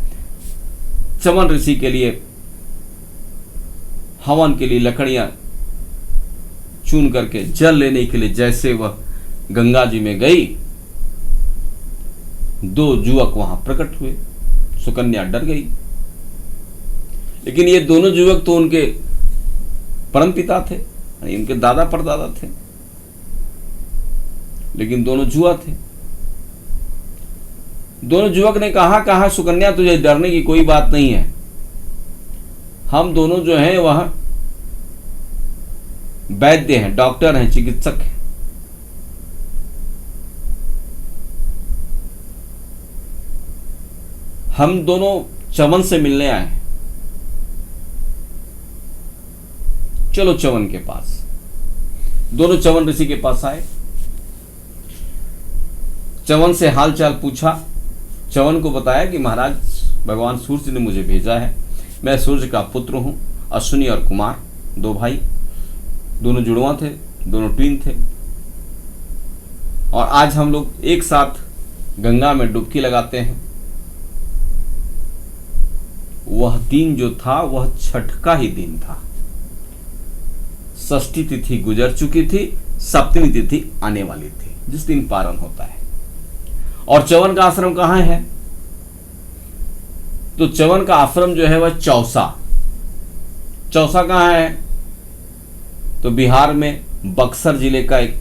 चवन ऋषि के लिए हवन के लिए लकड़ियां चुन करके जल लेने के लिए जैसे वह गंगा जी में गई, 2 युवक वहां प्रकट हुए। सुकन्या डर गई, लेकिन ये दोनों युवक तो उनके परमपिता थे, यानी उनके दादा परदादा थे, लेकिन दोनों जुआ थे। दोनों युवक ने कहा सुकन्या तुझे डरने की कोई बात नहीं है, हम दोनों जो हैं वह वैद्य हैं, डॉक्टर हैं, चिकित्सक हैं। हम दोनों चवन से मिलने आए हैं, चलो चवन के पास। दोनों चवन ऋषि के पास आए, चवन से हालचाल पूछा। चवन को बताया कि महाराज भगवान सूर्य ने मुझे भेजा है, मैं सूर्य का पुत्र हूं, अश्विनी और कुमार 2 भाई, दोनों जुड़वा थे, दोनों ट्विन थे, और आज हम लोग एक साथ गंगा में डुबकी लगाते हैं। वह दिन जो था वह छठ का ही दिन था। षष्ठी तिथि गुजर चुकी थी, सप्तमी तिथि आने वाली थी, जिस दिन पारण होता है। और चवन का आश्रम कहां है? तो चवन का आश्रम जो है वह चौसा। चौसा कहां है? तो बिहार में बक्सर जिले का एक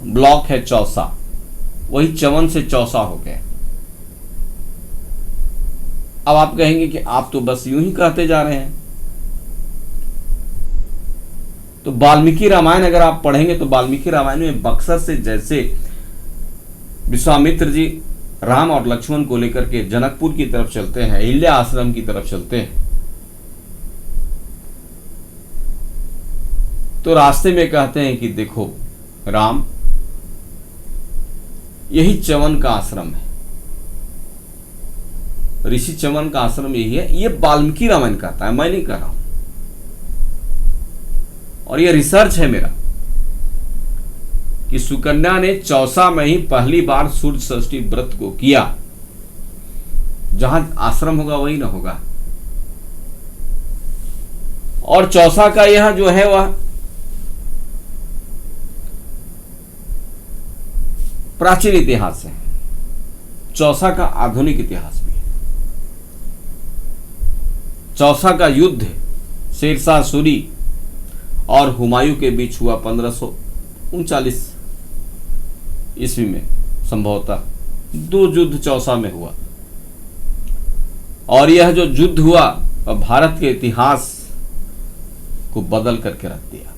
ब्लॉक है चौसा, वही चवन से चौसा हो गया। अब आप कहेंगे कि आप तो बस यूं ही कहते जा रहे हैं। तो वाल्मीकि रामायण अगर आप पढ़ेंगे तो वाल्मीकि रामायण में बक्सर से जैसे विश्वामित्र जी राम और लक्ष्मण को लेकर के जनकपुर की तरफ चलते हैं, अहिल्या आश्रम की तरफ चलते हैं, तो रास्ते में कहते हैं कि देखो राम, यही चवन का आश्रम है, ऋषि चवन का आश्रम यही है। ये वाल्मीकि रामायण कहता है, मैं नहीं कह रहा हूं, और ये रिसर्च है मेरा कि सुकन्या ने चौसा में ही पहली बार सूर्य षष्ठी व्रत को किया। जहां आश्रम होगा वही ना होगा। और चौसा का यह जो है वह प्राचीन इतिहास है, चौसा का आधुनिक इतिहास भी है। चौसा का युद्ध शेरशाह सूरी और हुमायूं के बीच हुआ 1539 ईस्वी में, संभवतः 2 युद्ध चौसा में हुआ। और यह जो युद्ध हुआ वह भारत के इतिहास को बदल करके रख दिया।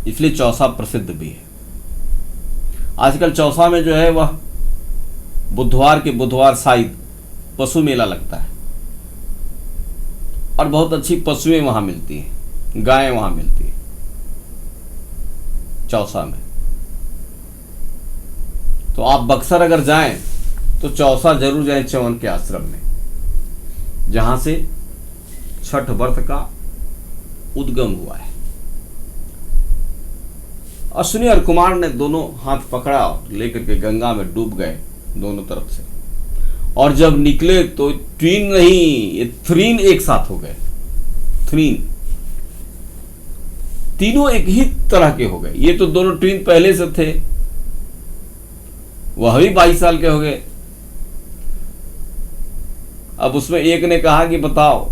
इसलिए चौसा प्रसिद्ध भी है। आजकल चौसा में जो है वह बुधवार के बुधवार शायद पशु मेला लगता है, और बहुत अच्छी पशुएं वहां मिलती हैं, गायें वहां मिलती है चौसा में। तो आप बक्सर अगर जाएं तो चौसा जरूर जाएं, चवन के आश्रम में, जहां से छठ व्रत का उद्गम हुआ है। अश्विनी और कुमार ने दोनों हाथ पकड़ा और लेकर के गंगा में डूब गए दोनों तरफ से, और जब निकले तो ट्वीन नहीं, ये थ्रीन एक साथ हो गए। थ्रीन, तीनों एक ही तरह के हो गए। ये तो दोनों ट्वीन पहले से थे, वह भी 22 साल के हो गए। अब उसमें एक ने कहा कि बताओ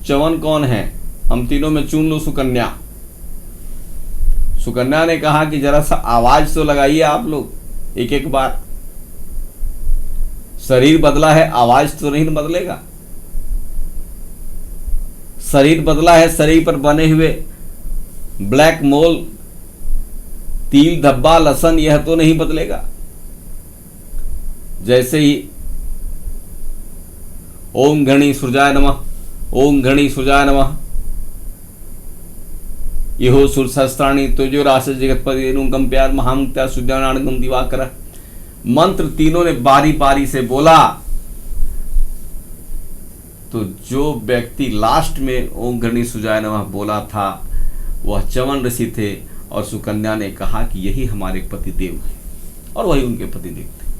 चवन कौन है, हम तीनों में चुन लो सुकन्या। सुकन्या ने कहा कि जरा सा आवाज तो लगाइए आप लोग एक एक बार। शरीर बदला है, आवाज तो नहीं बदलेगा। शरीर बदला है, शरीर पर बने हुए ब्लैक मोल, तिल, धब्बा, लसन, यह तो नहीं बदलेगा। जैसे ही ओम गणी सूर्याय नमः, ओम गणी सूर्याय नमः, यहो सूर्यसहस्राणि तुजो राशि जगतपति रेणुकम प्यार महामुक्त्या सूर्यानागम दिवाकर मंत्र तीनों ने बारी बारी से बोला। तो जो व्यक्ति लास्ट में ओम गणी सूर्याय नमः बोला था वह च्यवन ऋषि थे और सुकन्या ने कहा कि यही हमारे पतिदेव हैं, और वही उनके पतिदेव थे।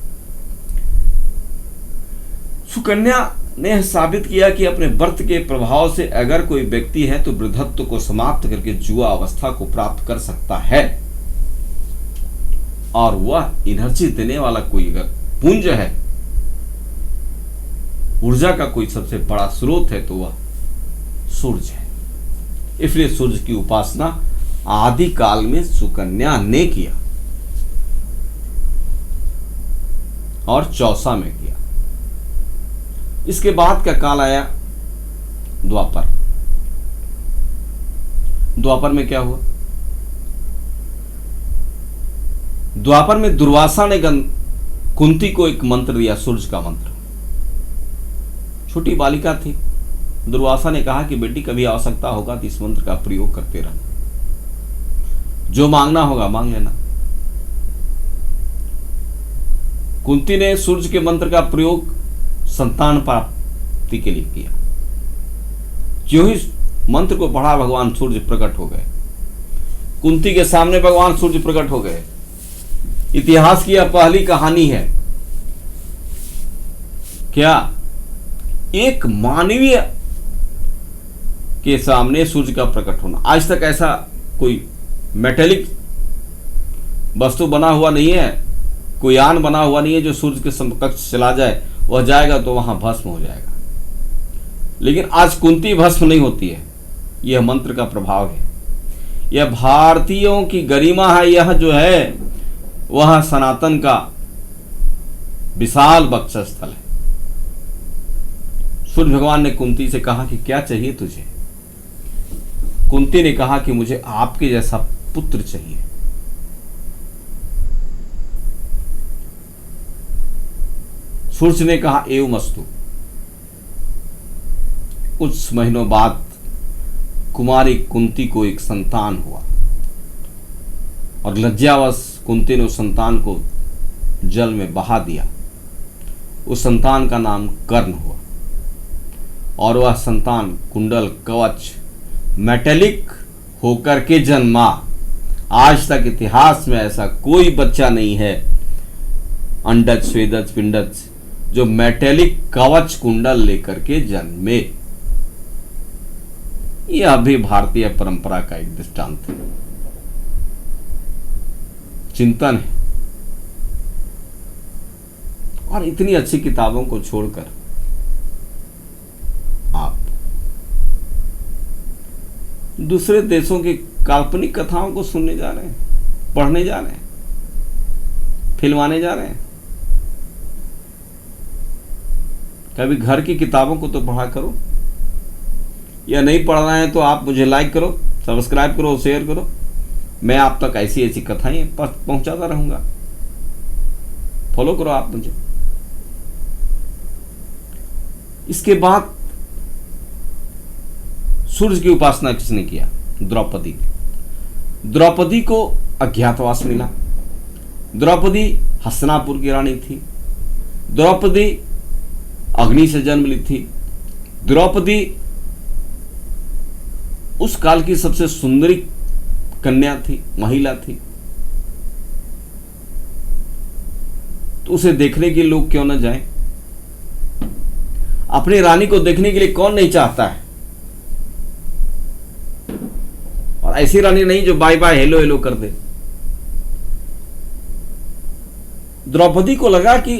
सुकन्या ने साबित किया कि अपने व्रत के प्रभाव से अगर कोई व्यक्ति है तो वृद्धत्व को समाप्त करके जुआ अवस्था को प्राप्त कर सकता है, और वह एनर्जी देने वाला कोई अगर पुंज है, ऊर्जा का कोई सबसे बड़ा स्रोत है, तो वह सूर्य है। इसलिए सूर्य की उपासना आदि काल में सुकन्या ने किया और चौसा में किया। इसके बाद का काल आया द्वापर। द्वापर में क्या हुआ? द्वापर में दुर्वासा ने कुंती को एक मंत्र दिया, सूर्य का मंत्र। छोटी बालिका थी। दुर्वासा ने कहा कि बेटी कभी आवश्यकता होगा तो इस मंत्र का प्रयोग करते रहना, जो मांगना होगा मांग लेना। कुंती ने सूर्य के मंत्र का प्रयोग संतान प्राप्ति के लिए किया। जो ही मंत्र को पढ़ा, भगवान सूर्य प्रकट हो गए। कुंती के सामने भगवान सूर्य प्रकट हो गए। इतिहास की यह पहली कहानी है। क्या एक मानवीय के सामने सूर्य का प्रकट होना। आज तक ऐसा कोई मेटेलिक वस्तु बना हुआ नहीं है, कोई यान बना हुआ नहीं है जो सूर्य के समकक्ष चला जाए, वह जाएगा तो वहां भस्म हो जाएगा। लेकिन आज कुंती भस्म नहीं होती है। यह मंत्र का प्रभाव है। यह भारतीयों की गरिमा है। यह जो है वह सनातन का विशाल वक्षस्थल है। सूर्य भगवान ने कुंती से कहा कि क्या चाहिए तुझे? कुंती ने कहा कि मुझे आपके जैसा पुत्र चाहिए। सूर्य ने कहा एवमस्तु। कुछ महीनों बाद कुमारी कुंती को एक संतान हुआ और लज्जावश कुंती ने उस संतान को जल में बहा दिया। उस संतान का नाम कर्ण हुआ और वह संतान कुंडल कवच मेटेलिक होकर के जन्मा। आज तक इतिहास में ऐसा कोई बच्चा नहीं है, अंडज स्वेदज पिंडज, जो मेटेलिक कवच कुंडल लेकर के जन्मे। यह भी भारतीय परंपरा का एक दृष्टांत है, चिंतन है। और इतनी अच्छी किताबों को छोड़कर आप दूसरे देशों की काल्पनिक कथाओं को सुनने जा रहे हैं, पढ़ने जा रहे हैं, फिल्माने जा रहे हैं। कभी घर की किताबों को तो पढ़ा करो। या नहीं पढ़ रहे हैं तो आप मुझे लाइक करो, सब्सक्राइब करो, शेयर करो। मैं आप तक ऐसी ऐसी कथाएं पहुंचाता रहूंगा। फॉलो करो आप मुझे। इसके बाद सूर्य की उपासना किसने किया? द्रौपदी। द्रौपदी को अज्ञातवास मिला। द्रौपदी हस्तिनापुर की रानी थी। द्रौपदी अग्नि से जन्म ली थी। द्रौपदी उस काल की सबसे सुंदरी कन्या थी, महिला थी। तो उसे देखने के लोग क्यों न जाएं? अपनी रानी को देखने के लिए कौन नहीं चाहता है? और ऐसी रानी नहीं जो बाय बाय हेलो हेलो कर दे। द्रौपदी को लगा कि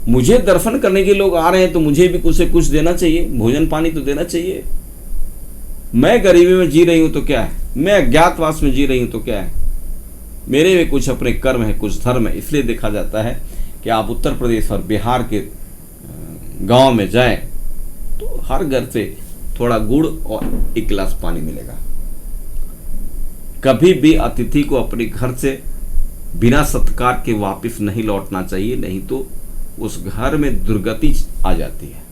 मुझे दर्शन करने के लोग आ रहे हैं तो मुझे भी कुछ से कुछ देना चाहिए, भोजन पानी तो देना चाहिए। मैं गरीबी में जी रही हूं तो क्या है, मैं अज्ञातवास में जी रही हूं तो क्या है, मेरे में कुछ अपने कर्म है, कुछ धर्म है। इसलिए देखा जाता है कि आप उत्तर प्रदेश और बिहार के गांव में जाएं तो हर घर से थोड़ा गुड़ और एक गिलास पानी मिलेगा। कभी भी अतिथि को अपने घर से बिना सत्कार के वापस नहीं लौटना चाहिए, नहीं तो उस घर में दुर्गति आ जाती है।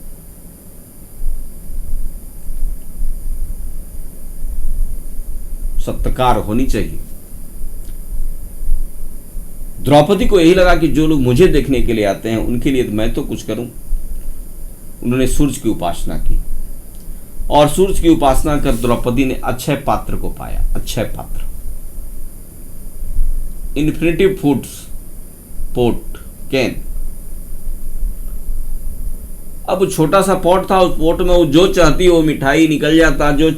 सत्कार होनी चाहिए। द्रौपदी को यही लगा कि जो लोग मुझे देखने के लिए आते हैं उनके लिए मैं तो कुछ करूं। उन्होंने सूर्य की उपासना की। और सूर्य की उपासना कर द्रौपदी ने अक्षय पात्र को पाया। अक्षय पात्र, इन्फिनिटिव फूड्स, पोट, कैन। अब छोटा सा पॉट था, उस पोट में वो जो चाहती वो मिठाई निकल जाता, जो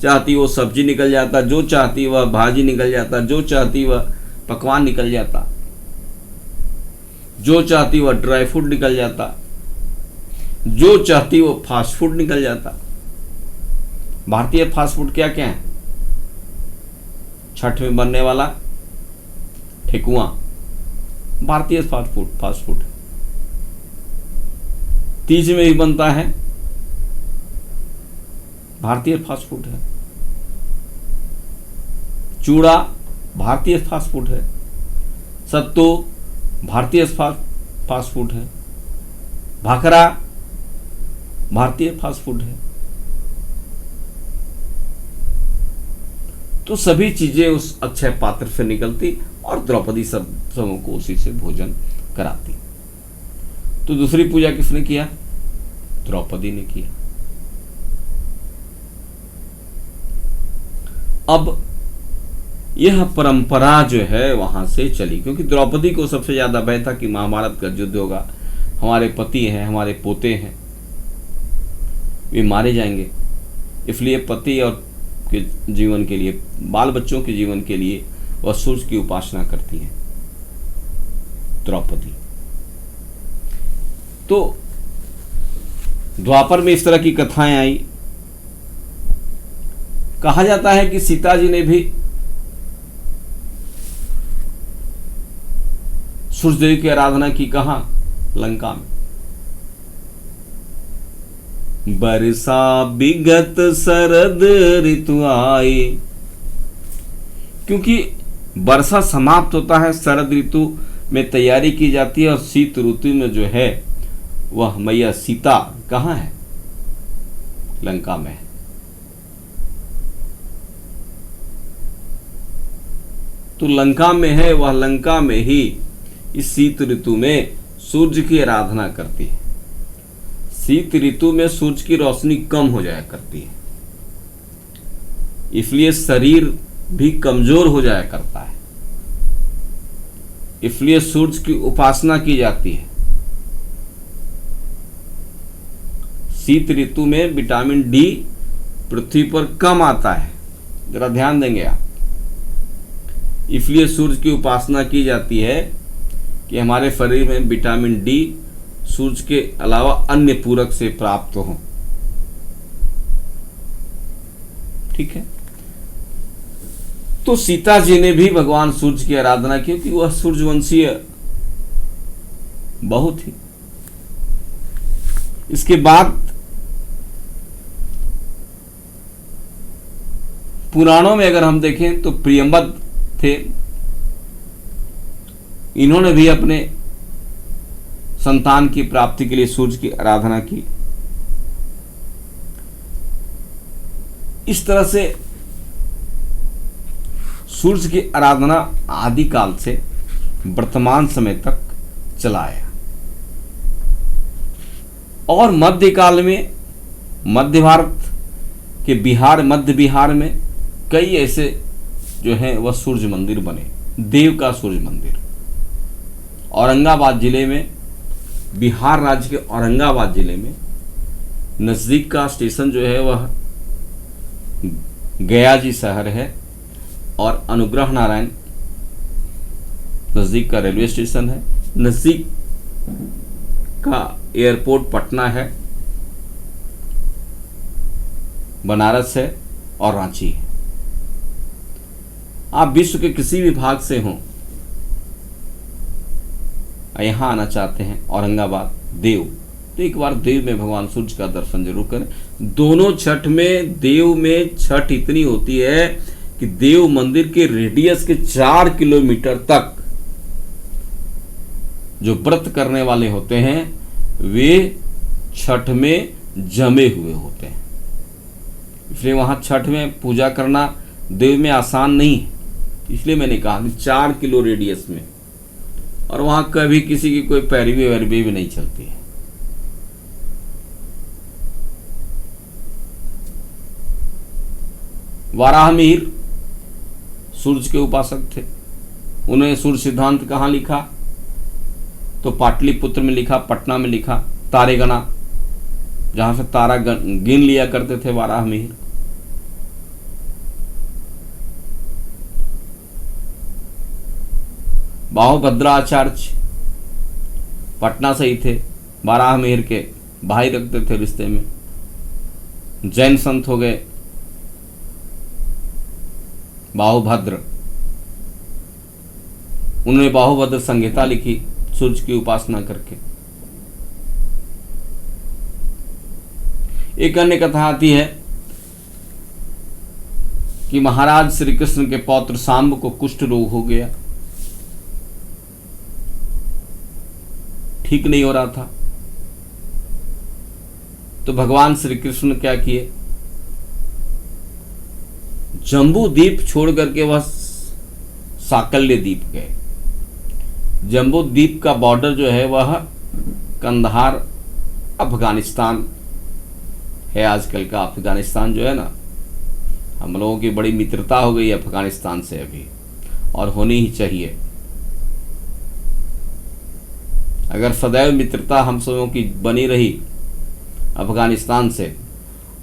चाहती वो सब्जी निकल जाता, जो चाहती वह भाजी निकल जाता, जो चाहती वह पकवान निकल जाता, जो चाहती वह ड्राई फ्रूट निकल जाता, जो चाहती वो फास्ट फूड निकल जाता। भारतीय फास्ट फूड क्या क्या है? छठ में बनने वाला ठेकुआ भारतीय फास्ट फूड। तीज में भी बनता है, भारतीय फास्ट फूड है। चूड़ा भारतीय फास्ट फूड है। सत्तू भारतीय फास्ट फूड है। भाखरा भारतीय फास्ट फूड है। तो सभी चीजें उस अक्षय पात्र से निकलती और द्रौपदी सबों को उसी से भोजन कराती। तो दूसरी पूजा किसने किया? द्रौपदी ने किया। अब यह परंपरा जो है वहां से चली, क्योंकि द्रौपदी को सबसे ज्यादा भय था कि महाभारत का युद्ध होगा, हमारे पति हैं, हमारे पोते हैं, वे मारे जाएंगे। इसलिए पति और के जीवन के लिए, बाल बच्चों के जीवन के लिए वह सूर्य की उपासना करती है द्रौपदी। तो द्वापर में इस तरह की कथाएं आई। कहा जाता है कि सीता जी ने भी सूर्य देव की आराधना की। कहां? लंका में। बरसा बिगत शरद ऋतु आए, क्योंकि वर्षा समाप्त होता है, शरद ऋतु में तैयारी की जाती है और शीत ऋतु में जो है वह मैया सीता कहाँ है? लंका में है। तो लंका में है, वह लंका में ही इस शीत ऋतु में सूर्य की आराधना करती है। शीत ऋतु में सूर्य की रोशनी कम हो जाया करती है, इसलिए शरीर भी कमजोर हो जाया करता है। इसलिए सूर्य की उपासना की जाती है। शीत ऋतु में विटामिन डी पृथ्वी पर कम आता है, जरा ध्यान देंगे आप। इसलिए सूर्य की उपासना की जाती है कि हमारे शरीर में विटामिन डी सूर्य के अलावा अन्य पूरक से प्राप्त हो। ठीक है। तो सीता जी ने भी भगवान सूर्य की आराधना की, क्योंकि वह सूर्यवंशीय बहुत ही। इसके बाद पुराणों में अगर हम देखें तो प्रियंवद थे, इन्होंने भी अपने संतान की प्राप्ति के लिए सूर्य की आराधना की। इस तरह से सूर्य की आराधना आदिकाल से वर्तमान समय तक चला आया। और मध्यकाल में मध्य भारत के बिहार, मध्य बिहार में कई ऐसे जो हैं वह सूर्य मंदिर बने। देव का सूर्य मंदिर औरंगाबाद जिले में, बिहार राज्य के औरंगाबाद जिले में नजदीक का स्टेशन जो है वह गया जी शहर है, और अनुग्रह नारायण नजदीक का रेलवे स्टेशन है। नजदीक का एयरपोर्ट पटना है, बनारस है और रांची है। आप विश्व के किसी भी भाग से हों, यहां आना चाहते हैं औरंगाबाद देव, तो एक बार देव में भगवान सूर्य का दर्शन जरूर करें। दोनों छठ में, देव में छठ इतनी होती है कि देव मंदिर के रेडियस के 4 किलोमीटर तक जो व्रत करने वाले होते हैं वे छठ में जमे हुए होते हैं। इसलिए वहां छठ में पूजा करना देव में आसान नहीं है। इसलिए मैंने कहा कि 4 किलो रेडियस में, और वहां कभी किसी की कोई पैरवी वैरवी भी नहीं चलती है। वाराहमिहिर सूर्य के उपासक थे। उन्होंने सूर्य सिद्धांत कहाँ लिखा? तो पाटलिपुत्र में लिखा, पटना में लिखा, तारेगणा, जहां से तारा गिन लिया करते थे वाराहमिहिर। बाहुभद्राचार्य पटना से ही थे, वाराहमिहिर के भाई रखते थे रिश्ते में। जैन संत हो गए बाहुभद्र, उन्होंने बाहुभद्र संहिता लिखी सूर्य की उपासना करके। एक अन्य कथा आती है कि महाराज श्री कृष्ण के पौत्र सांब को कुष्ठ रोग हो गया, ठीक नहीं हो रहा था। तो भगवान श्री कृष्ण क्या किए, जम्बू द्वीप छोड़ करके वह साकल्य द्वीप गए। जम्बू द्वीप का बॉर्डर जो है वह कंधार अफगानिस्तान है। आजकल का अफगानिस्तान जो है ना, हम लोगों की बड़ी मित्रता हो गई अफगानिस्तान से अभी, और होनी ही चाहिए। अगर सदैव मित्रता हम सबों की बनी रही अफगानिस्तान से,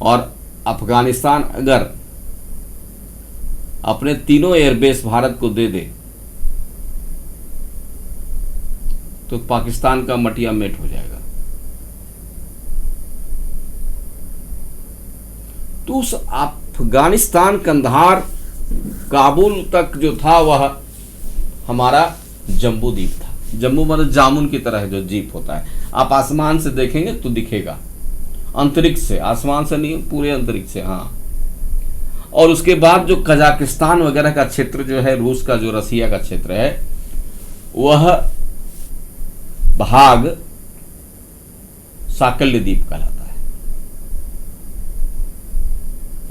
और अफगानिस्तान अगर अपने तीनों एयरबेस भारत को दे दे, तो पाकिस्तान का मटिया मेट हो जाएगा। तो उस अफगानिस्तान कंधार काबुल तक जो था वह हमारा जम्बू द्वीप था। जम्बू मतलब जामुन की तरह जो द्वीप होता है, आप आसमान से देखेंगे तो दिखेगा, अंतरिक्ष से, आसमान से नहीं, पूरे अंतरिक्ष से। हाँ, और उसके बाद जो कजाकिस्तान वगैरह का क्षेत्र जो है, रूस का जो रसिया का क्षेत्र है, वह भाग साकल्य द्वीप कहलाता है।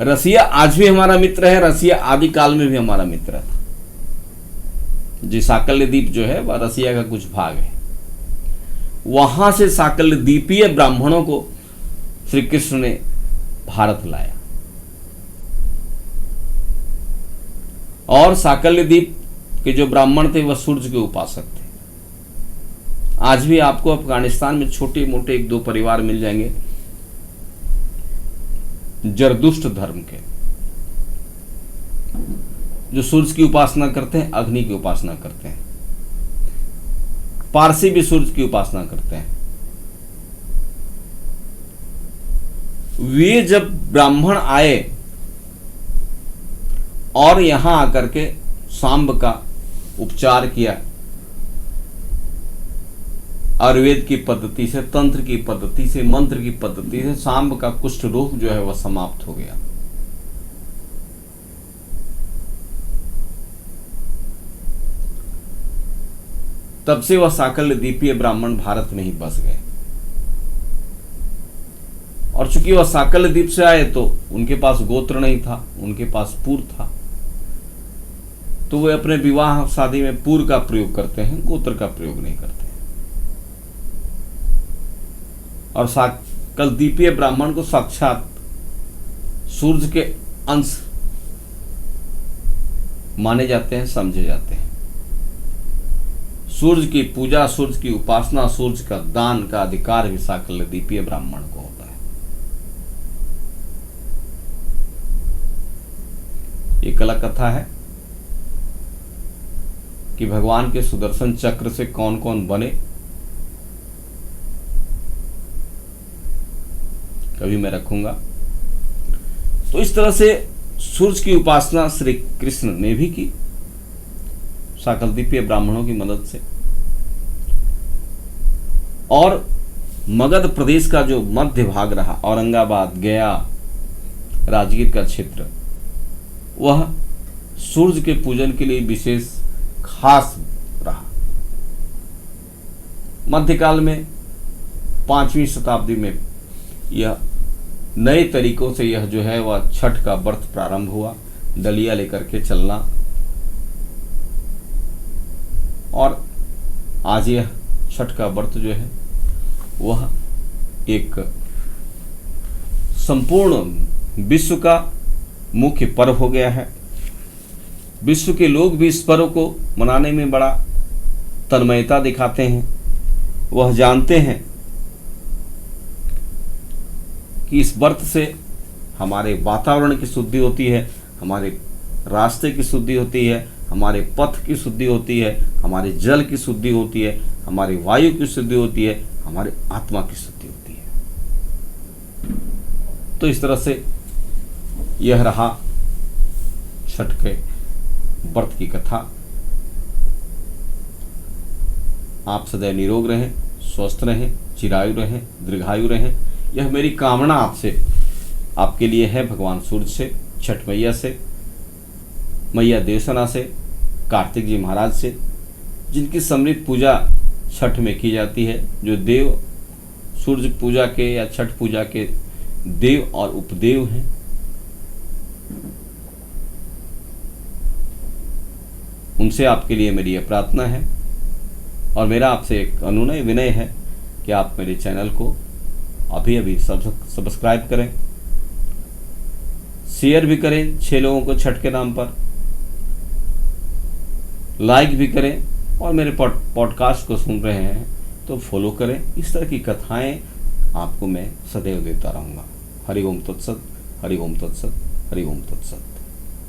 रसिया आज भी हमारा मित्र है, रसिया आदि काल में भी हमारा मित्र था। जी, साकल्य द्वीप जो है वह रसिया का कुछ भाग है। वहां से साकल्य द्वीपीय ब्राह्मणों को श्री कृष्ण ने भारत लाया, और साकल्य द्वीप के जो ब्राह्मण थे वह सूर्य के उपासक थे। आज भी आपको अफगानिस्तान में छोटे मोटे एक दो परिवार मिल जाएंगे जरदुष्ट धर्म के, जो सूर्य की उपासना करते हैं, अग्नि की उपासना करते हैं। पारसी भी सूर्य की उपासना करते हैं। वे जब ब्राह्मण आए और यहां आकर के सांब का उपचार किया, आयुर्वेद की पद्धति से, तंत्र की पद्धति से, मंत्र की पद्धति से सांब का कुष्ठ रोग जो है वह समाप्त हो गया। तब से वह साकल्य द्वीपीय ब्राह्मण भारत में ही बस गए। और चूंकि वह साकल्य द्वीप से आए तो उनके पास गोत्र नहीं था, उनके पास पुर था, तो वे अपने विवाह शादी में पुर का प्रयोग करते हैं, गोत्र का प्रयोग नहीं करते। और साकल द्वीपीय ब्राह्मण को साक्षात सूर्य के अंश माने जाते हैं, समझे जाते हैं। सूर्य की पूजा, सूर्य की उपासना, सूर्य का दान का अधिकार भी साकल्य द्वीपीय ब्राह्मण को होता है। ये कला कथा है कि भगवान के सुदर्शन चक्र से कौन कौन बने, कभी मैं रखूंगा। तो इस तरह से सूर्य की उपासना श्री कृष्ण ने भी की साकल द्वीपीय ब्राह्मणों की मदद से। और मगध प्रदेश का जो मध्य भाग रहा, औरंगाबाद, गया, राजगीर का क्षेत्र, वह सूर्य के पूजन के लिए विशेष खास रहा। मध्यकाल में 5वीं शताब्दी में यह नए तरीकों से यह जो है वह छठ का व्रत प्रारंभ हुआ, डलिया लेकर के चलना। और आज यह छठ का व्रत जो है वह एक संपूर्ण विश्व का मुख्य पर्व हो गया है। विश्व के लोग भी इस पर्व को मनाने में बड़ा तन्मयता दिखाते हैं। वह जानते हैं कि इस व्रत से हमारे वातावरण की शुद्धि होती है, हमारे रास्ते की शुद्धि होती है, हमारे पथ की शुद्धि होती है, हमारे जल की शुद्धि होती है, हमारी वायु की शुद्धि होती है, हमारे आत्मा की शुद्धि होती है। तो इस तरह से यह रहा छठ के व्रत की कथा। आप सदैव निरोग रहें, स्वस्थ रहें, चिरायु रहें, दीर्घायु रहें, यह मेरी कामना आपसे, आपके लिए है, भगवान सूर्य से, छठ मैया से, मैया देवसेना से, कार्तिक जी महाराज से, जिनकी समृद्ध पूजा छठ में की जाती है, जो देव सूर्य पूजा के या छठ पूजा के देव और उपदेव हैं। उनसे आपके लिए मेरी यह प्रार्थना है और मेरा आपसे एक अनुनय विनय है कि आप मेरे चैनल को अभी अभी सब्सक्राइब करें, शेयर भी करें 6 लोगों को छठ के नाम पर, लाइक भी करें और मेरे पॉडकास्ट को सुन रहे हैं तो फॉलो करें। इस तरह की कथाएं आपको मैं सदैव देता रहूँगा। हरि ओम तत्सत, हरि ओम तत्सत, हरि ओम तत्सत।